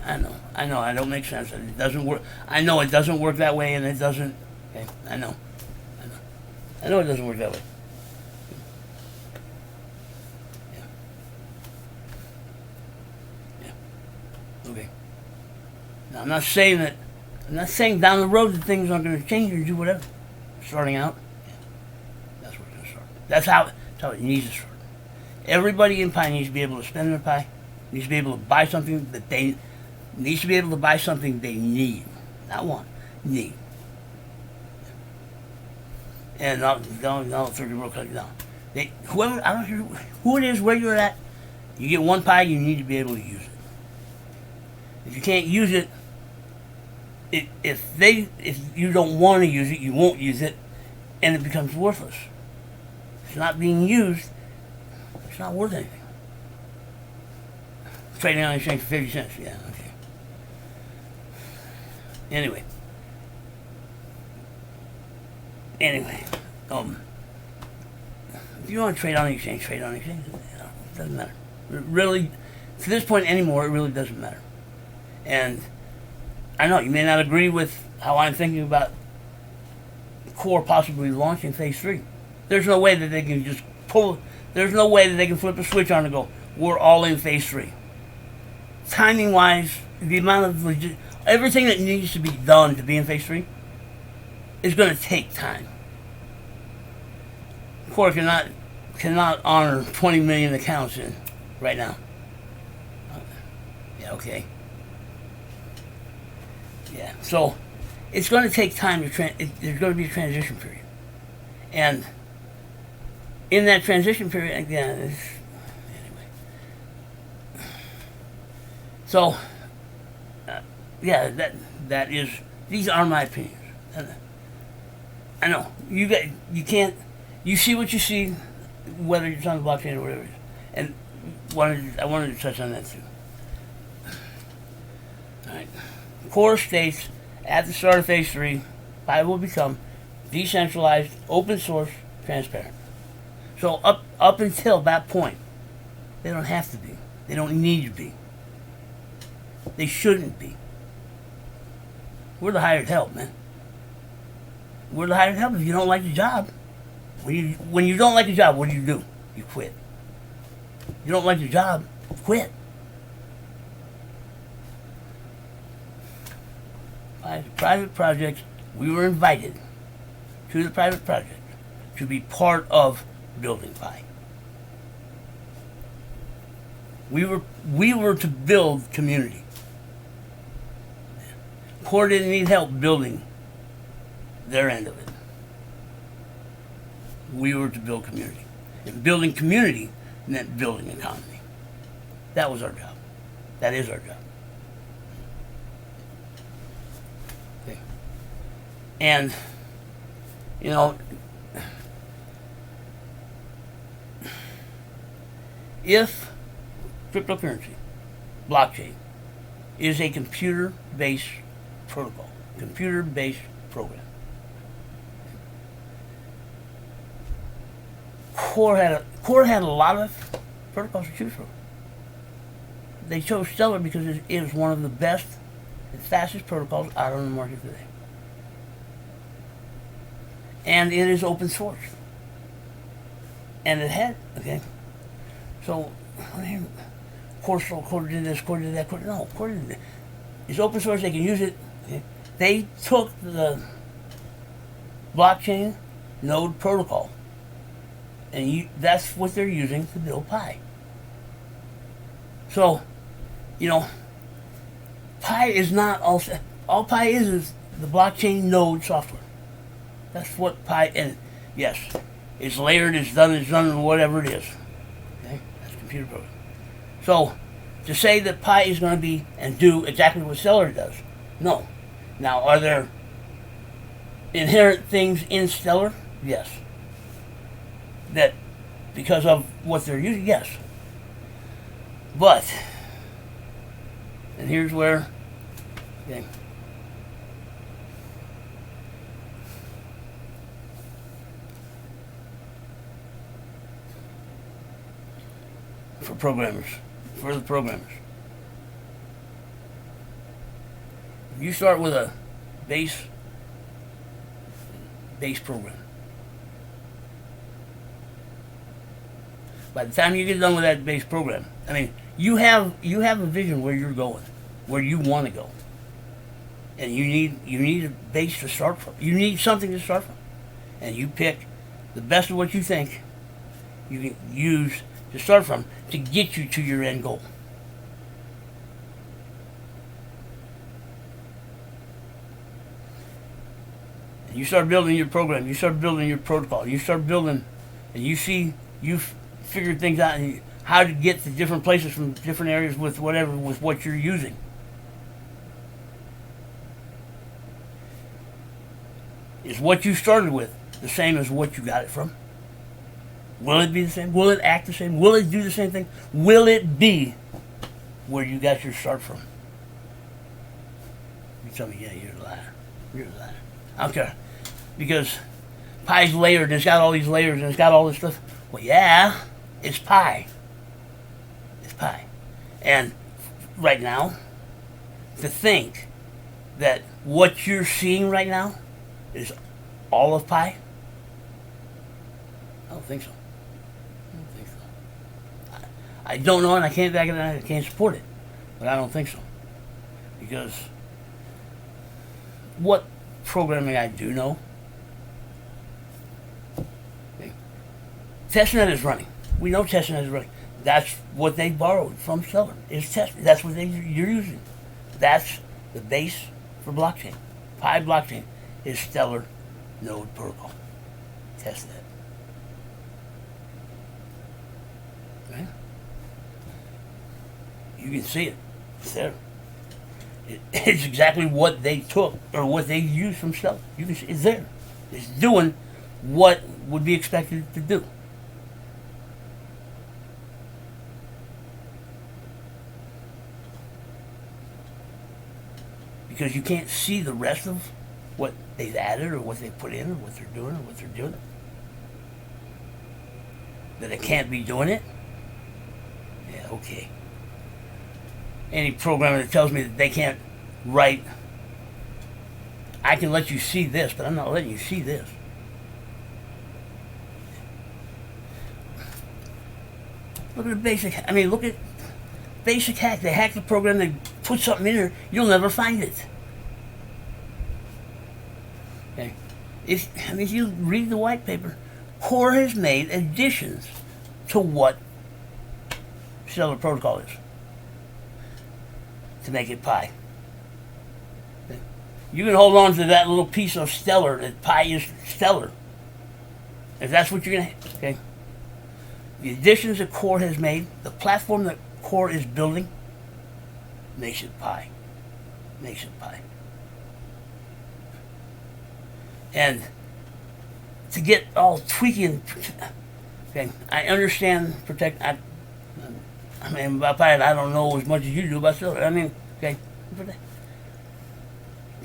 I know, I don't make sense. It doesn't work. I know it doesn't work that way, and it doesn't. Okay, I know it doesn't work that way. Yeah. Okay. Now I'm not saying down the road that things aren't going to change or do whatever. Starting out, yeah, that's where it's going to start. That's how it needs to start. Everybody in Pie needs to be able to spend their pie. Needs to be able to buy something that they needs to be able to buy something they need, not want, need. And I'll 30 row cut it down. Whoever, I don't care who it is, where you're at, you get one pie, you need to be able to use it. If you can't use it, if you don't want to use it, you won't use it, and it becomes worthless. It's not being used. It's not worth anything. Trading on exchange for 50 cents. Yeah, okay. Anyway, if you want to trade on the exchange, trade on the exchange. It doesn't matter. It really, to this point anymore, it really doesn't matter. And I know you may not agree with how I'm thinking about Core possibly launching Phase 3. There's no way that they can just there's no way that they can flip a switch on and go, we're all in Phase 3. Timing-wise, the amount of everything that needs to be done to be in Phase 3 is going to take time. Core cannot honor 20 million accounts in right now. Yeah, okay. Yeah, so it's going to take time to there's going to be a transition period, and in that transition period, again, anyway. So, yeah, that is. These are my opinions. I know you can't. You see what you see, whether it's on the blockchain or whatever it is, and I wanted to touch on that too. All right. Core states at the start of Phase 3, Pi will become decentralized, open source, transparent. So up until that point, they don't have to be. They don't need to be. They shouldn't be. We're the hired help, man. We're the hired help if you don't like the job. When you don't like the job, what do? You quit. You don't like the job, quit. Private projects, we were invited to the private project to be part of building Pi. We were to build community. Core didn't need help building their end of it. We were to build community. And building community meant building economy. That was our job. That is our job. Okay. And, if cryptocurrency, blockchain, is a computer-based protocol, computer-based program, Core had a lot of protocols to choose from. They chose Stellar because it is one of the best and fastest protocols out on the market today. And it is open source. And it had, okay. So, Core did this, Core did that, no, Core did that. It's open source, they can use it. Okay. They took the blockchain node protocol, and that's what they're using to build Pi. So, Pi is not all Pi is the blockchain node software. That's what Pi, and yes, it's layered, it's done, whatever it is. Okay, that's computer program. So, to say that Pi is going to be and do exactly what Stellar does, no. Now, are there inherent things in Stellar? Yes. That because of what they're using, yes. But, and here's where, okay, for programmers, for the programmers. You start with a base program. By the time you get done with that base program, I mean, you have a vision where you're going, where you want to go, and you need a base to start from. You need something to start from, and you pick the best of what you think you can use to start from to get you to your end goal. And you start building your program, you start building your protocol, you start building, and you see you've figured things out and how to get to different places from different areas with what you're using. Is what you started with the same as what you got it from? Will it be the same? Will it act the same? Will it do the same thing? Will it be where you got your start from? You tell me, yeah, you're a liar. You're a liar. I don't care. Because pi's layered and it's got all these layers and it's got all this stuff. Well, yeah, it's pie. It's pie. And right now, to think that what you're seeing right now is all of pie, I don't think so. I don't know, and I can't back it, and I can't support it, but I don't think so. Because what programming I do know, okay, testnet is running. We know testnet is running. That's what they borrowed from Stellar. Is testnet. That's what you're using. That's the base for blockchain. Pi blockchain is Stellar node protocol. Testnet. Okay? You can see it. It's there. It's exactly what they took or what they used from Stellar. You can see it's there. It's doing what would be expected to do. Because you can't see the rest of what they've added or what they put in or what they're doing or what they're doing. That it can't be doing it? Yeah, okay. Any programmer that tells me that they can't write, I can let you see this, but I'm not letting you see this. Look at the basic, look at basic hack. They hack the program, they put something in there, you'll never find it. Okay. If you read the white paper, Core has made additions to what Stellar Protocol is to make it Pi. Okay. You can hold on to that little piece of Stellar, that Pi is Stellar. If that's what you're going to, okay. The additions that Core has made, the platform that Core is building, makes it Pi. Makes it Pi. And to get all tweaking, okay, I understand about Pi, I don't know as much as you do about Stellar. Okay,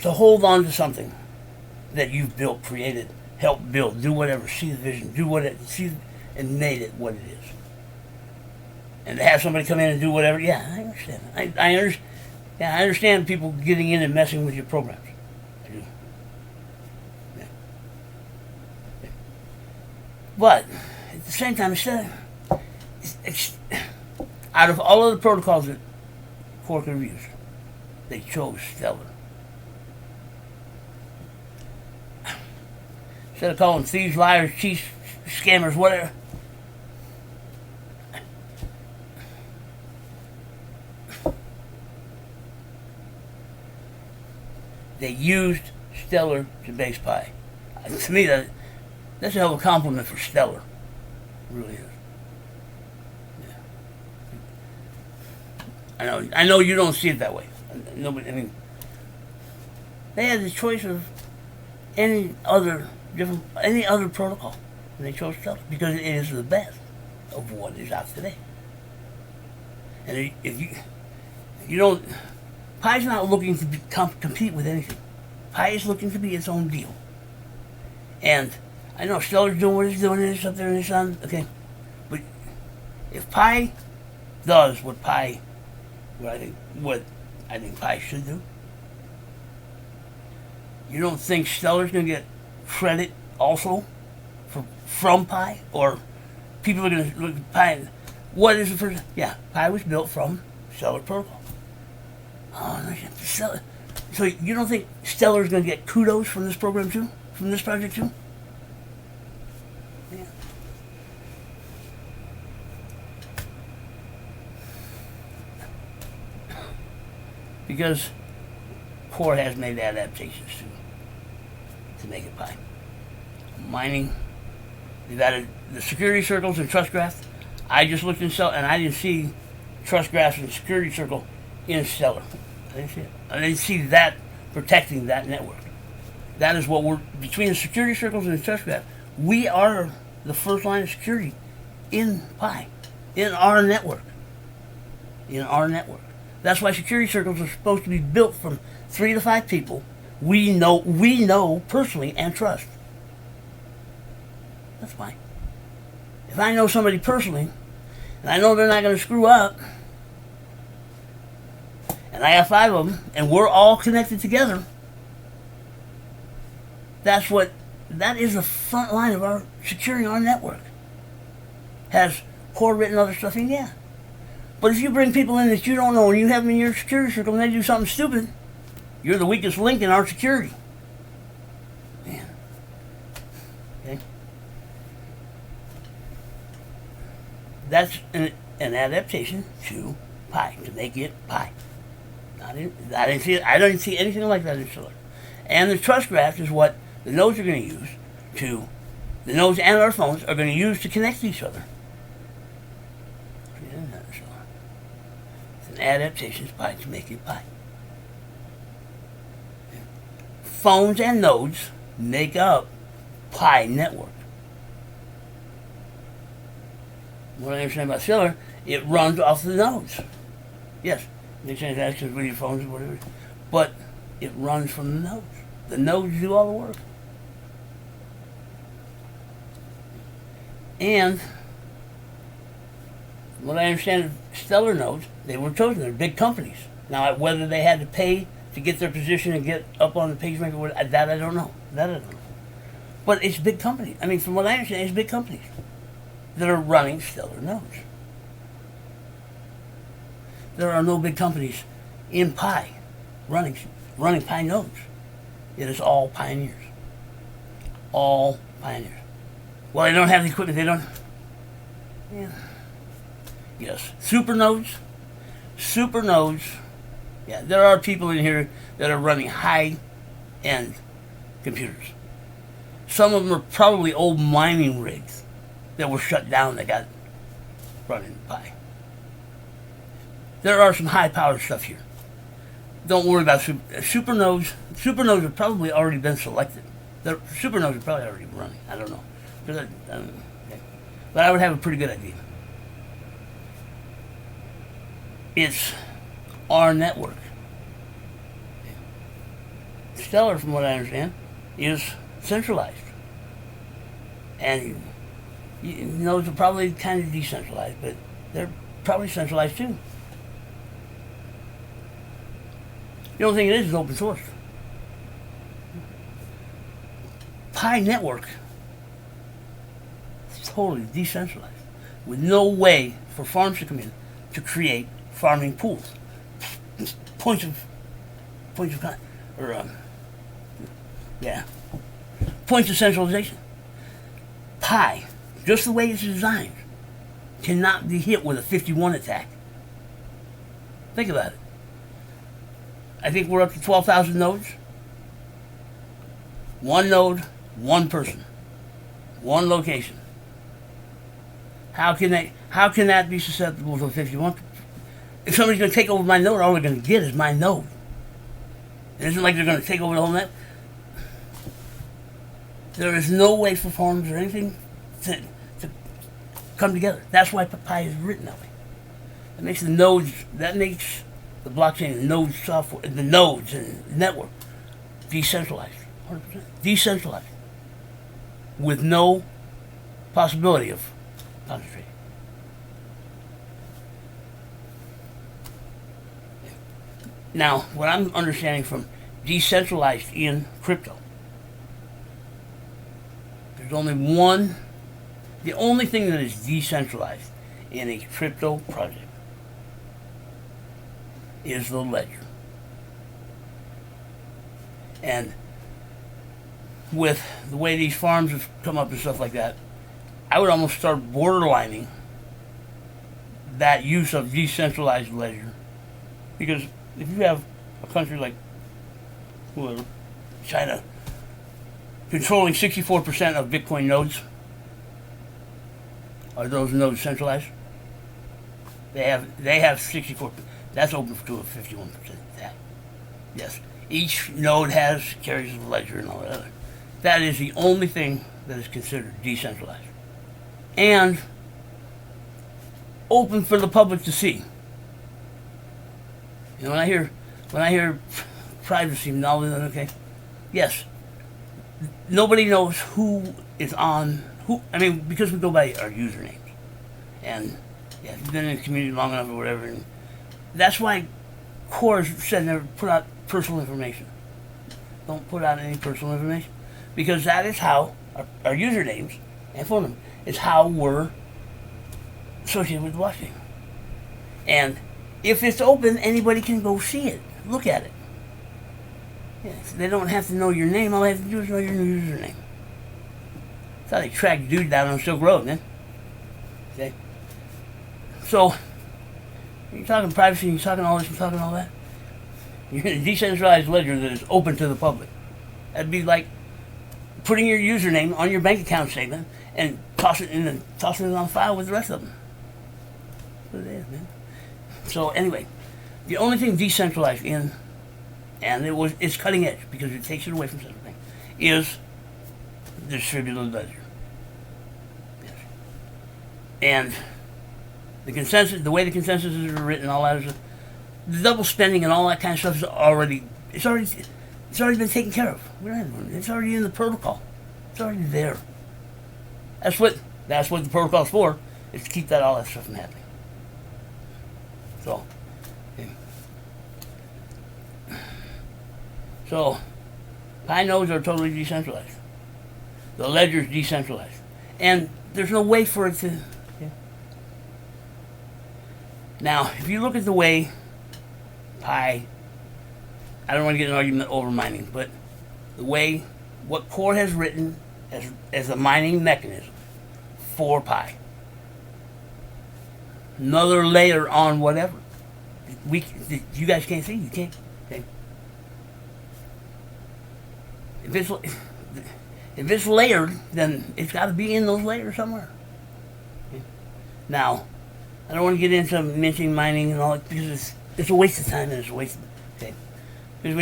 to hold on to something that you've built, created, helped build, do whatever, see the vision, do what it, see, and made it what it is. And to have somebody come in and do whatever, yeah, I understand. I understand people getting in and messing with your programs. I do. Yeah. Yeah. But at the same time, out of all of the protocols that Core could have used, they chose Stellar. Instead of calling thieves, liars, cheats, scammers, whatever. They used Stellar to base Pi. To me, that's a hell of a compliment for Stellar. It really is. Yeah. I know you don't see it that way. Nobody. They had the choice of any other protocol, and they chose Stellar because it is the best of what is out today. And if you don't, Pi's not looking to compete with anything. Pi is looking to be its own deal. And I know Stellar's doing what it's doing, and it's up there and it's on, okay. But if Pi does what I think Pi should do, you don't think Stellar's going to get credit also from Pi? Or people are going to look at Pi, what is the first? Yeah, Pi was built from Stellar Protocol. Oh, no, Stellar. So you don't think Stellar's going to get kudos from this program too? From this project too? Yeah. Because Core has made adaptations to make it Pi. Mining, they've added the security circles and trust graph. I just looked in Stellar and I didn't see trust graphs and security circle in Stellar. I didn't see it. I didn't see that protecting that network. That is what we're, between the security circles and the trust graph, we are the first line of security in Pi, in our network. In our network. That's why security circles are supposed to be built from 3 to 5 people we know personally and trust. That's why. If I know somebody personally, and I know they're not going to screw up, and I have 5 of them, and we're all connected together, that is the front line of our securing our network. Has Core written other stuff in? Yeah. But if you bring people in that you don't know and you have them in your security circle and they do something stupid, you're the weakest link in our security. Man. Okay. That's an adaptation to Pi, to make it Pi. I didn't see anything like that in Stellar. And the trust graph is what the nodes are going to use to, the nodes and our phones are going to use to connect to each other. It's an adaptation to Pi to make it Pi. Phones and nodes make up Pi network. What I understand about Stellar, it runs off the nodes. Yes, they change access with your phones or whatever, but it runs from the nodes. The nodes do all the work. And what I understand of Stellar nodes, they were chosen. They're big companies. Now, whether they had to pay to get their position and get up on the PageMaker, that I don't know. But it's big companies. I mean, from what I understand, it's big companies that are running Stellar nodes. There are no big companies in Pi running Pi nodes. It is all pioneers. All pioneers. Well, they don't have the equipment. They don't. Yeah. Yes. Supernodes. Yeah, there are people in here that are running high-end computers. Some of them are probably old mining rigs that were shut down that got running Pi. There are some high-powered stuff here. Don't worry about supernodes. Supernodes have probably already been selected. Supernodes are probably already running. I don't know. But I would have a pretty good idea. It's our network. Stellar, from what I understand, is centralized. And nodes are probably kind of decentralized, but they're probably centralized too. The only thing it is open source. Pi network is totally decentralized, with no way for farms to come in to create farming pools, points of centralization. Pi, just the way it's designed, cannot be hit with a 51 attack. Think about it. I think we're up to 12,000 nodes. One node, one person, one location. How can that be susceptible to a 51? If somebody's going to take over my node, all they're going to get is my node. It isn't like they're going to take over the whole net. There is no way for farms or anything to come together. That's why Pi is written that way. That makes the nodes. That makes the blockchain, the node software, the nodes and the network decentralized, 100% decentralized, with no possibility of concentrating. Now, what I'm understanding from decentralized in crypto, there's only one. The only thing that is decentralized in a crypto project is the ledger. And with the way these farms have come up and stuff like that, I would almost start borderlining that use of decentralized ledger. Because if you have a country like China controlling 64% of Bitcoin nodes, are those nodes centralized? They have 64%. That's open to a 51% tax. Yes. Each node carries a ledger and all that other. That is the only thing that is considered decentralized. And open for the public to see. You know, when I hear privacy and all that, okay, yes, nobody knows who is on who. I mean, because we go by our usernames, and yeah, if you've been in the community long enough or whatever, and that's why Core said never put out personal information. Don't put out any personal information, because that is how our usernames and phone numbers is how we're associated with the blockchain. And if it's open, anybody can go see it, look at it. Yes, they don't have to know your name. All they have to do is know your username. That's how they track dude down on Silk Road, man. Okay. So you're talking privacy, you're talking all this, you're talking all that. You're in a decentralized ledger that is open to the public. That'd be like putting your username on your bank account statement and tossing it on file with the rest of them. That's what it is, man. So anyway, the only thing decentralized in, and it's cutting edge because it takes it away from central bank, is the distributed ledger. Yes. And the consensus, the way the consensus is written, all that is the double spending and all that kind of stuff is already been taken care of. It's already in the protocol. It's already there. That's what the protocol's for, is to keep all that stuff from happening. So Pi nodes are totally decentralized. The ledger's decentralized. And there's no way for it to... Okay. Now, if you look at the way Pi... I don't want to get an argument over mining, but the way what Core has written as a mining mechanism for Pi. Another layer on whatever. You guys can't see. You can't. Okay. If it's layered, then it's got to be in those layers somewhere. Okay. Now, I don't want to get into minting, mining, and all that because it's a waste of time and it's a waste of... Okay. Because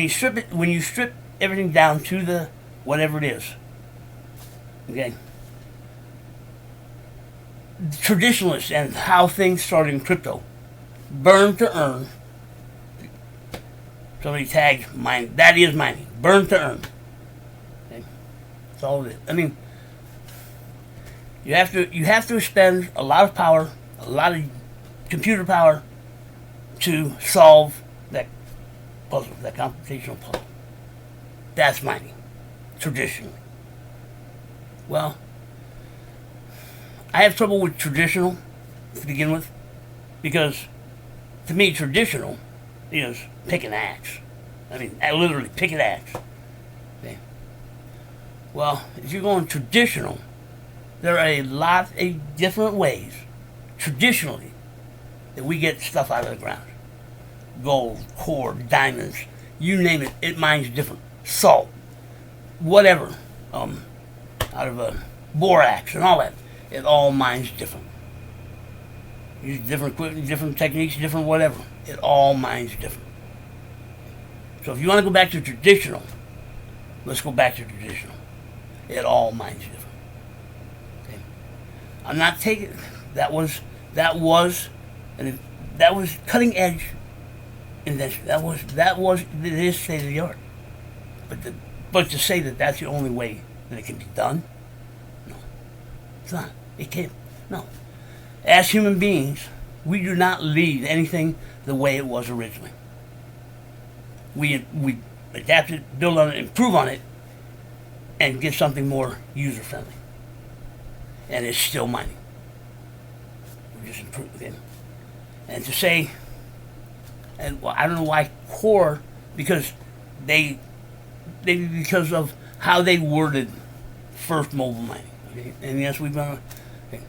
when you strip everything down to the whatever it is, okay, traditionalists and how things started in crypto, burn to earn. Somebody tagged mining. That is mining. Burn to earn. Okay, that's all it is. I mean, you have to spend a lot of power, a lot of computer power, to solve that puzzle, that computational puzzle. That's mining, traditionally. Well, I have trouble with traditional to begin with, because to me, traditional is pick an axe. I mean, literally pick an axe. Okay. Well, if you're going traditional, there are a lot of different ways, traditionally, that we get stuff out of the ground. Gold, core, diamonds, you name it, it mines different. Salt, whatever, out of a borax and all that, it all mines different. Use different equipment, different techniques, different whatever. It all mines different. So if you want to go back to traditional, let's go back to traditional. It all mines different. Okay. I'm not taking... That was cutting edge invention. That was it is state of the art. But to say that that's the only way that it can be done, no, it's not. It can't. No. As human beings, we do not leave anything the way it was originally. We adapt it, build on it, improve on it, and get something more user friendly. And it's still mining. We just improve it. And to say, and well, I don't know why core, because because of how they worded first mobile mining. Okay? And yes, we've been, okay.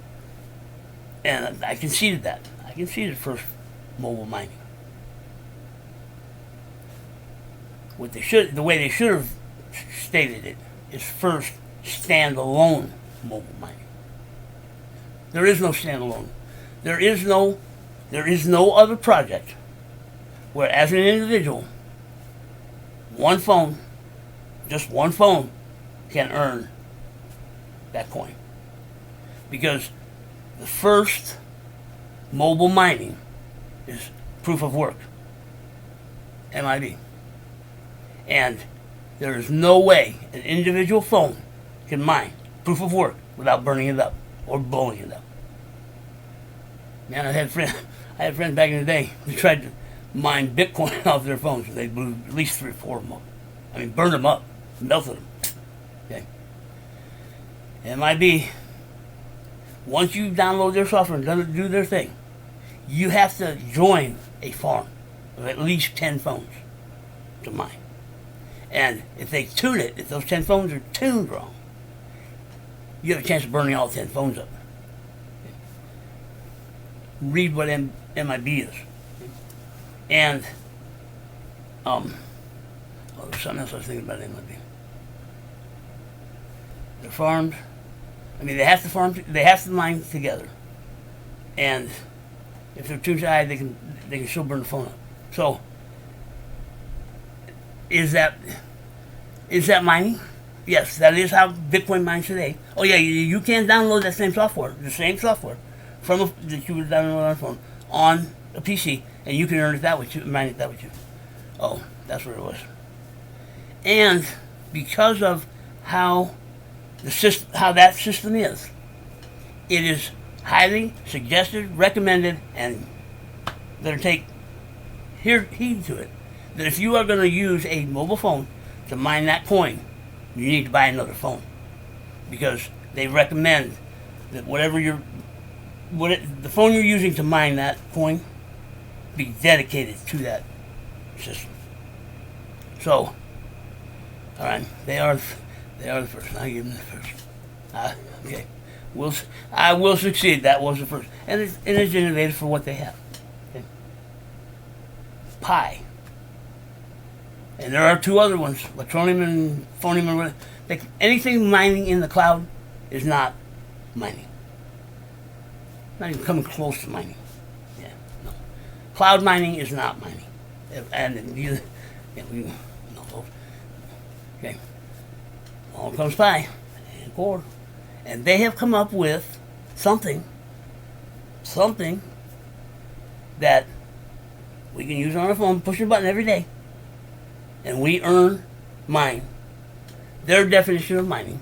And I conceded that. I conceded first mobile mining. The way they should have stated it is first standalone mobile mining. There is no standalone. There is no other project where, as an individual, one phone, just one phone, can earn that coin. Because the first mobile mining is proof of work, MIB. And there is no way an individual phone can mine proof of work without burning it up or blowing it up. Man, I had friends back in the day who tried to mine Bitcoin off their phones, and they blew at least 3 or 4 of them up. I mean, burned them up, melted them. Okay. MIB, once you download their software and do their thing, you have to join a farm of at least 10 phones to mine. And if they tune it, if those 10 phones are tuned wrong, you have a chance of burning all 10 phones up. Okay. Read what MIB is. And, there's something else I was thinking about MIB. They're farmed. I mean, they have to mine together. And if they're too shy, they can still burn the phone up. So, is that mining? Yes, that is how Bitcoin mines today. Oh yeah, you can download that same software, that you would download on a phone, on a PC, and you can earn it that way too, mine it that way too. Oh, that's what it was. And because of how that system is, it is highly suggested, recommended, and better take heed to it, that if you are going to use a mobile phone to mine that coin, you need to buy another phone, because they recommend that the phone you're using to mine that coin be dedicated to that system. So, all right, they are the first. I'll give them the first. Okay, I will succeed. That was the first, and it's innovative for what they have. Okay. Pi. And there are 2 other ones, Electronium and Phonium. Anything mining in the cloud is not mining. Not even coming close to mining. Yeah, no. Cloud mining is not mining. And we know those. Okay. Along comes Pi and Core. And they have come up with something that we can use on our phone, push a button every day, and we mine. Their definition of mining,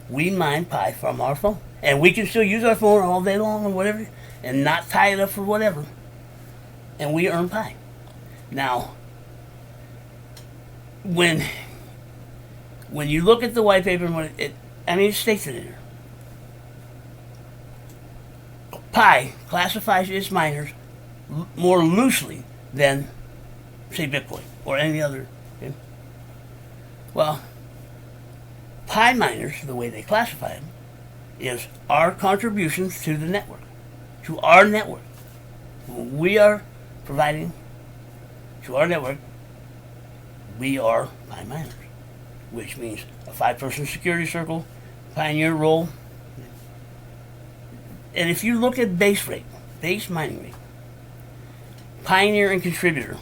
we mine Pi from our phone. And we can still use our phone all day long or whatever, and not tie it up for whatever. And we earn Pi. Now, when you look at the white paper, it states it in there. Pi classifies its miners more loosely than, say, Bitcoin or any other. Okay? Well, Pi miners, the way they classify them, is our contributions to the network, to our network. We are providing to our network, we are Pi miners, which means a 5-person security circle, pioneer role. And if you look at base mining rate, pioneer and contributor.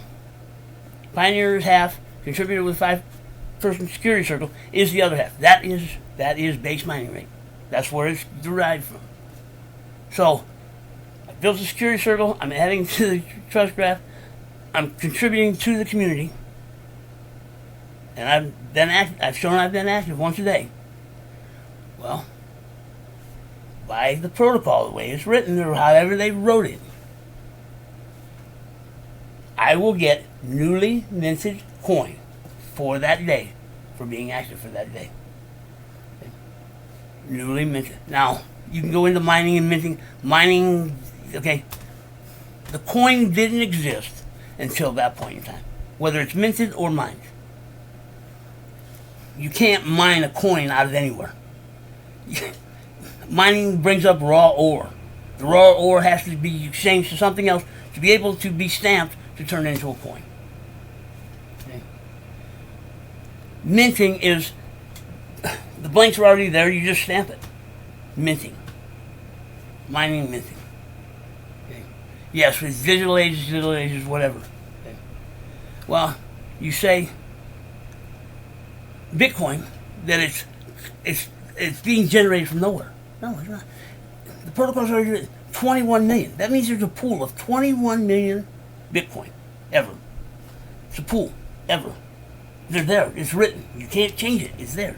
Pioneer is half, contributor with 5-person security circle is the other half. That is base mining rate. That's where it's derived from. So, built a security circle. I'm adding to the trust graph. I'm contributing to the community. And I've shown I've been active once a day. Well, by the protocol, the way it's written, or however they wrote it, I will get newly minted coin for that day, for being active for that day. Okay. Newly minted. Now, you can go into mining and minting. Mining, okay, the coin didn't exist until that point in time, whether it's minted or mined. You can't mine a coin out of anywhere. Mining brings up raw ore. The raw ore has to be exchanged to something else to be able to be stamped to turn it into a coin. Okay. Minting is, the blanks are already there, you just stamp it. Minting. Mining, minting. Okay. Yes, with digital ages, whatever. Okay. Well, you say Bitcoin, that it's being generated from nowhere. No, it's not. The protocol's already written. 21 million. That means there's a pool of 21 million Bitcoin ever. It's a pool ever. They're there. It's written. You can't change it. It's there.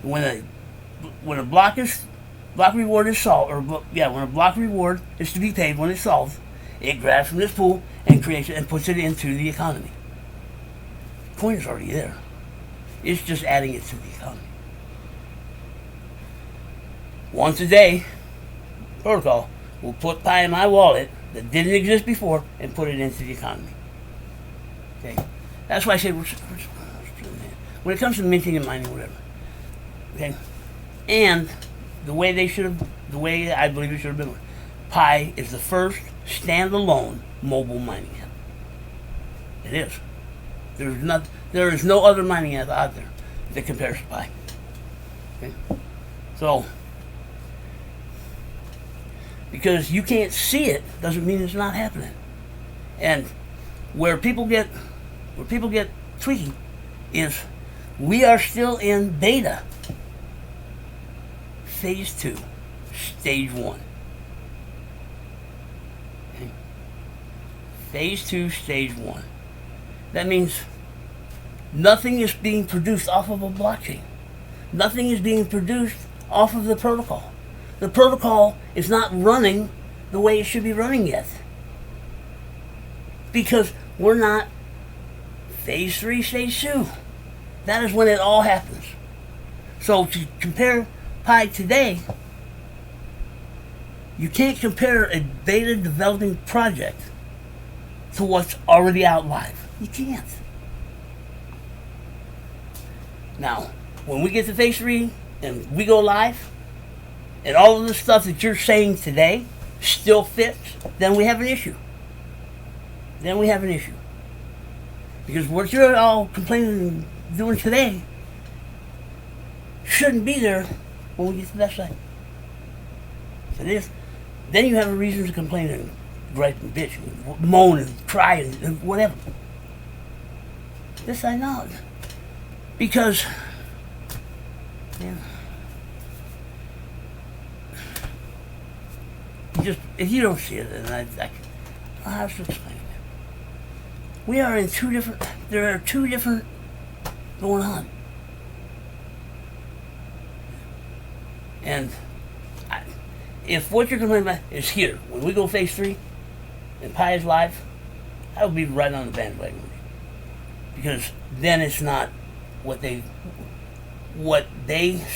When a block reward is solved, when a block reward is to be paid when it's solved, it grabs from this pool and creates it and puts it into the economy. The coin is already there. It's just adding it to the economy. Once a day, protocol will put Pi in my wallet that didn't exist before and put it into the economy. Okay, that's why I say when it comes to minting and mining, whatever. Okay, and the way I believe it should have been, Pi is the first standalone mobile mining app. It is. There is no other mining app out there that compares to Pi. Okay, so. Because you can't see it doesn't mean it's not happening. And where people get tweaky is we are still in beta. Phase 2, stage 1. Okay. Phase 2, stage 1. That means nothing is being produced off of a blockchain. Nothing is being produced off of the protocol. The protocol is not running the way it should be running yet. Because we're not phase 3, stage 2. That is when it all happens. So to compare Pi today, you can't compare a beta developing project to what's already out live. You can't. Now, when we get to phase 3 and we go live, and all of the stuff that you're saying today still fits, then we have an issue. Because what you're all complaining and doing today shouldn't be there when we get to that side. If it is, then you have a reason to complain and gripe and bitch and moan and cry and whatever. This I know. Because, if you don't see it, then I'll have to explain it. We are in there are two different going on. And if what you're complaining about is here, when we go phase 3 and Pi is live, I will be right on the bandwagon. Because then it's not what they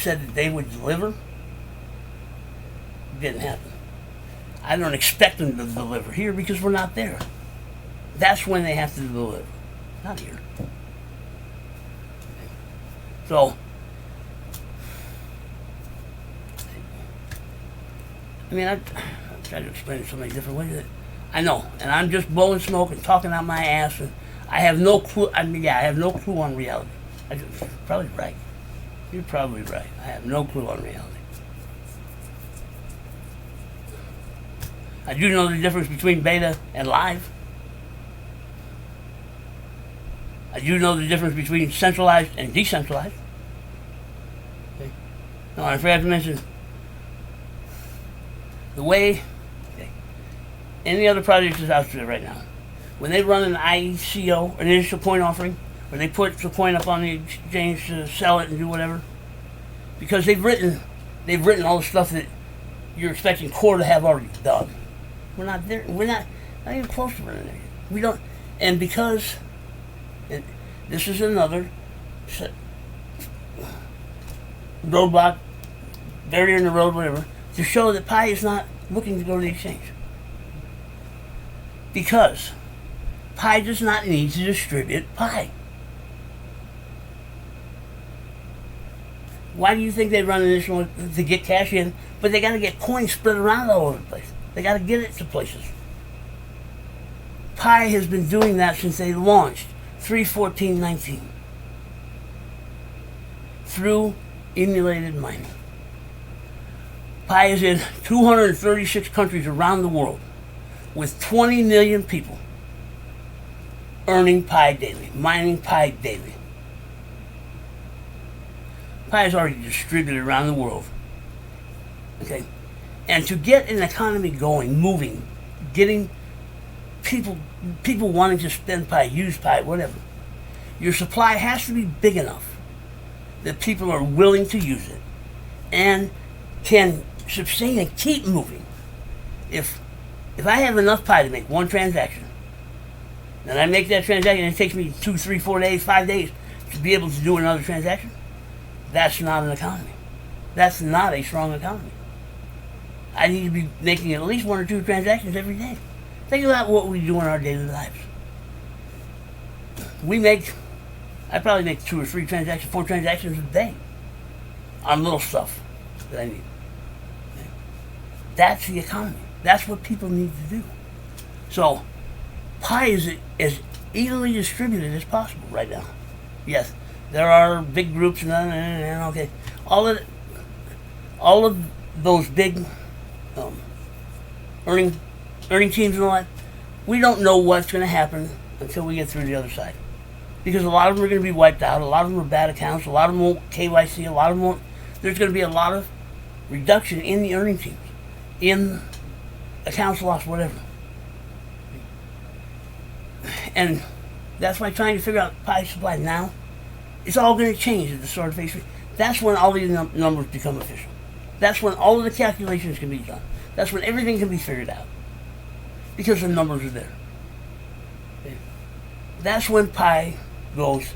said that they would deliver didn't happen. I don't expect them to deliver here because we're not there. That's when they have to deliver, not here. So, I mean, I've tried to explain it so many different ways. That I know, and I'm just blowing smoke and talking out my ass, and I have no clue. I have no clue on reality. You're probably right. You're probably right. I have no clue on reality. I do know the difference between beta and live. I do know the difference between centralized and decentralized. Okay. No, I forgot to mention the way. Okay. any other project that's out there right now, when they run an ICO, an initial coin offering, or they put the coin up on the exchange to sell it and do whatever, because they've written all the stuff that you're expecting core to have already done. We're not there. We're not even close to running there. We don't, and because this is another roadblock, barrier in the road, whatever, to show that Pi is not looking to go to the exchange. Because Pi does not need to distribute Pi. Why do you think they run initial to get cash in? But they got to get coins spread around all over the place. They got to get it to places. Pi has been doing that since they launched 3.14.19 through emulated mining. Pi is in 236 countries around the world with 20 million people earning Pi daily, mining Pi daily. Pi is already distributed around the world. Okay? And to get an economy going, moving, getting people wanting to spend Pi, use Pi, whatever, your supply has to be big enough that people are willing to use it and can sustain and keep moving. If I have enough Pi to make one transaction, and I make that transaction and it takes me 2, 3, 4 days, 5 days to be able to do another transaction, that's not an economy. That's not a strong economy. I need to be making at least 1 or 2 transactions every day. Think about what we do in our daily lives. I probably make 2 or 3 transactions, 4 transactions a day on little stuff that I need. That's the economy. That's what people need to do. So, Pi is as evenly distributed as possible right now. Yes, there are big groups and okay, all of those big earning teams and all that. We don't know what's going to happen until we get through the other side, because a lot of them are going to be wiped out. A lot of them are bad accounts. A lot of them won't KYC. A lot of them won't. There's going to be a lot of reduction in the earning teams, in accounts lost, whatever. And that's why trying to figure out Pi supply now, it's all going to change at the start of phase 3. That's when all these numbers become official. That's when all of the calculations can be done. That's when everything can be figured out, because the numbers are there. That's when Pi goes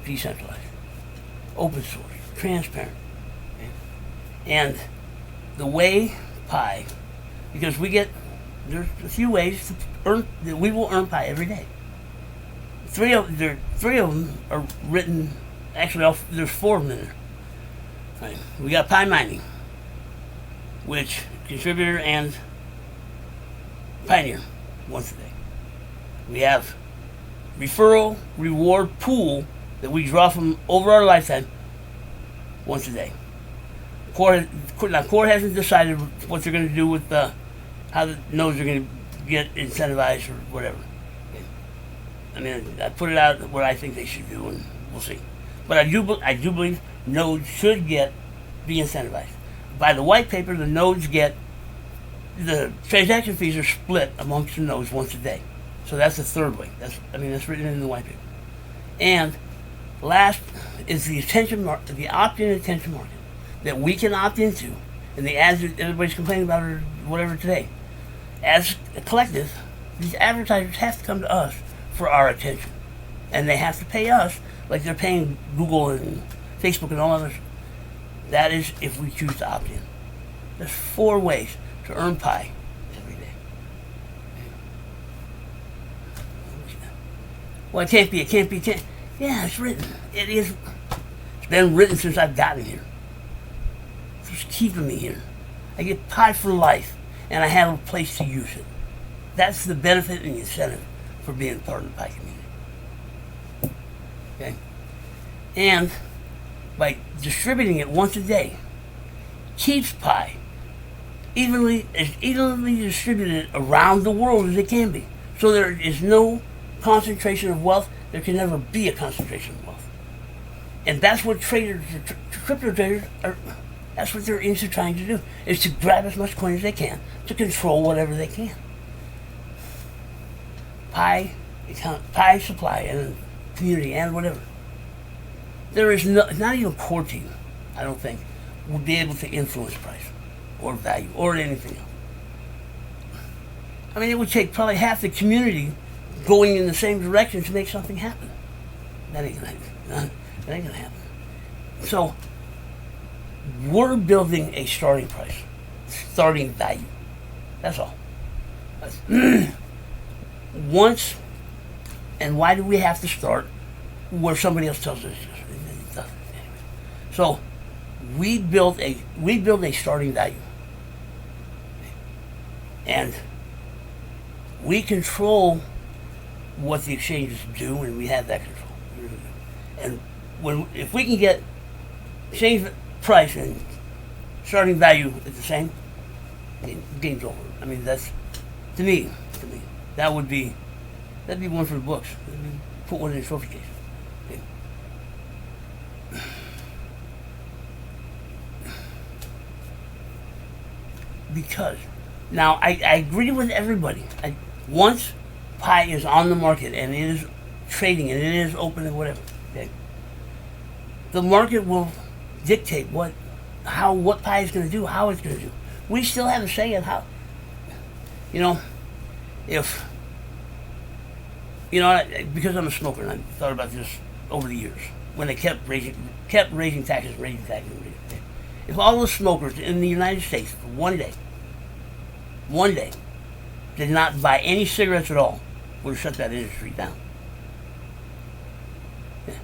decentralized, open source, transparent. And the way Pi, because there's a few ways to earn, that we will earn Pi every day. Three of them are written, actually there's 4 of them in there. Right. We got Pi mining, which contributor and pioneer once a day. We have referral reward pool that we draw from over our lifetime once a day. Core hasn't decided what they're going to do with how the nodes are going to get incentivized or whatever. Okay. I mean, I put it out what I think they should do, and we'll see. But I do believe nodes should be incentivized. By the white paper, the nodes the transaction fees are split amongst the nodes once a day. So that's the third way. That's written in the white paper. And last is the opt-in attention market that we can opt into, and the ads that everybody's complaining about or whatever today. As a collective, these advertisers have to come to us for our attention, and they have to pay us like they're paying Google and Facebook and all others. That is if we choose to opt in. There's 4 ways to earn Pi every day. Well, it can't be. Yeah, it's written. It is. It's been written since I've gotten here. It's keeping me here. I get Pi for life, and I have a place to use it. That's the benefit and the incentive for being part of the Pi community. Okay? And by distributing it once a day, keeps Pi as evenly distributed around the world as it can be. So there is no concentration of wealth. There can never be a concentration of wealth. And that's what crypto traders that's what they're into trying to do, is to grab as much coin as they can to control whatever they can. pie supply and community and whatever. There is not even a core team, I don't think, will be able to influence price or value or anything else. I mean, it would take probably half the community going in the same direction to make something happen. That ain't gonna happen. That ain't gonna happen. So, we're building a starting price, starting value. That's all. Once, and why do we have to start where somebody else tells us? So, we build a starting value, and we control what the exchanges do, and we have that control. And if we can get exchange price and starting value at the same, game's over. I mean, that's to me, that'd be one for the books. Put one in the trophy case. Okay. Because now I agree with everybody. Once pie is on the market and it is trading and it is open and whatever, okay, the market will dictate what pie is going to do, how it's going to do. We still have a say in how. Because I'm a smoker, and I thought about this over the years when they kept raising taxes. If all the smokers in the United States for one day, did not buy any cigarettes at all, would have shut that industry down. Yeah.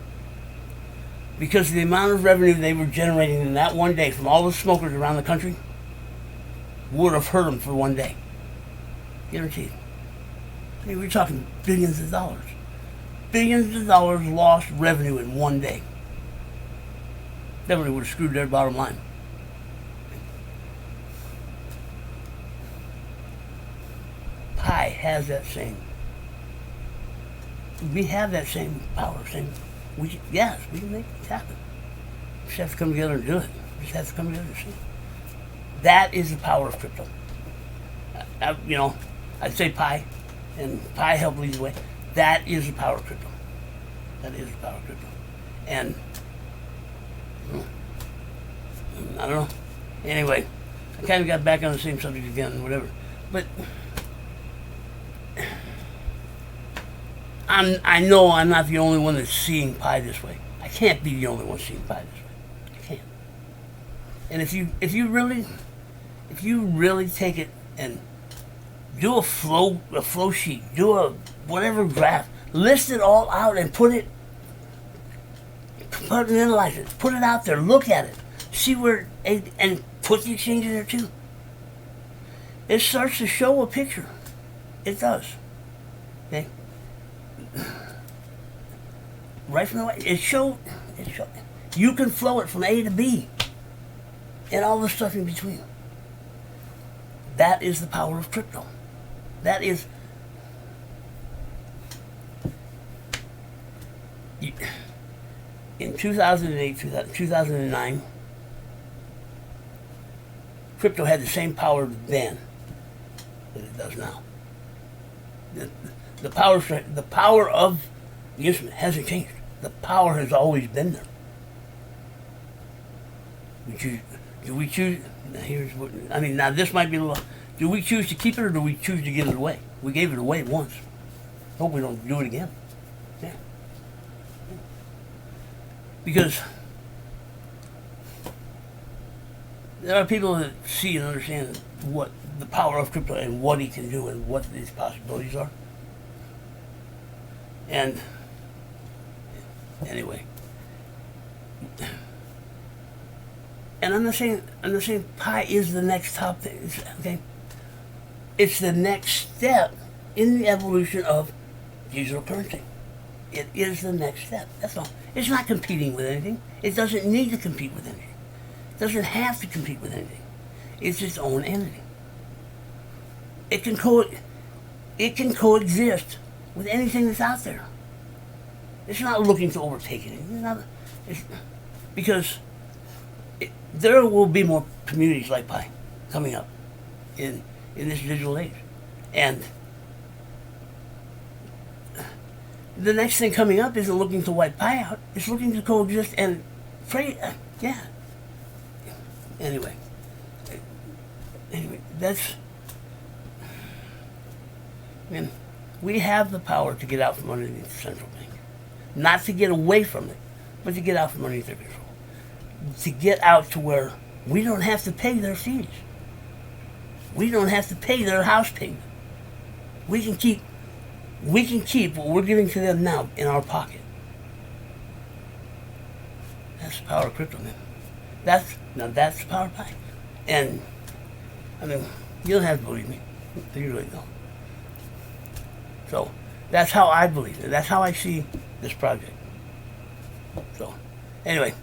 Because the amount of revenue they were generating in that one day from all the smokers around the country would have hurt them for one day. Guaranteed. I mean, we're talking billions of dollars. Billions of dollars lost revenue in one day. Definitely would have screwed their bottom line. Pie has that same. We have that same power. Yes, we can make it happen. We just have to come together and do it. We just have to come together and see it. That is the power of crypto. I'd say pie, and pie helped lead the way. That is the power of crypto. That is the power of crypto. And I don't know. Anyway, I kind of got back on the same subject again and whatever. But I know I'm not the only one that's seeing pie this way. I can't be the only one seeing pie this way. I can't. And if you really take it and do a flow sheet, do a whatever graph, list it all out and analyze it, put it out there, look at it, see where, and put the exchange in there too. It starts to show a picture. It does. Okay. Right from the way it show. You can flow it from A to B, and all the stuff in between. That is the power of crypto. That is. In 2008, 2009, crypto had the same power then that it does now. The power of the instrument hasn't changed. The power has always been there. Do we choose? Now this might be a little. Do we choose to keep it or do we choose to give it away? We gave it away once. Hope we don't do it again. Yeah. Because there are people that see and understand what the power of crypto and what it can do and what its possibilities are. And anyway, and I'm not saying pie is the next top thing. Okay, it's the next step in the evolution of digital currency. It is the next step. That's all. It's not competing with anything. It doesn't need to compete with anything. It doesn't have to compete with anything. It's its own entity. It can coexist with anything that's out there. It's not looking to overtake anything. Because there will be more communities like Pi coming up in this digital age. And the next thing coming up isn't looking to wipe pi out. It's looking to coexist and yeah. Anyway, that's. Man, we have the power to get out from underneath the central bank, not to get away from it, but to get out from underneath their control, to get out to where we don't have to pay their fees. We don't have to pay their house payment. We can keep what we're giving to them now in our pocket. That's the power of crypto, man. That's the power of Pi. And I mean, you don't have to believe me. You really don't. So that's how I believe it. That's how I see this project. So anyway.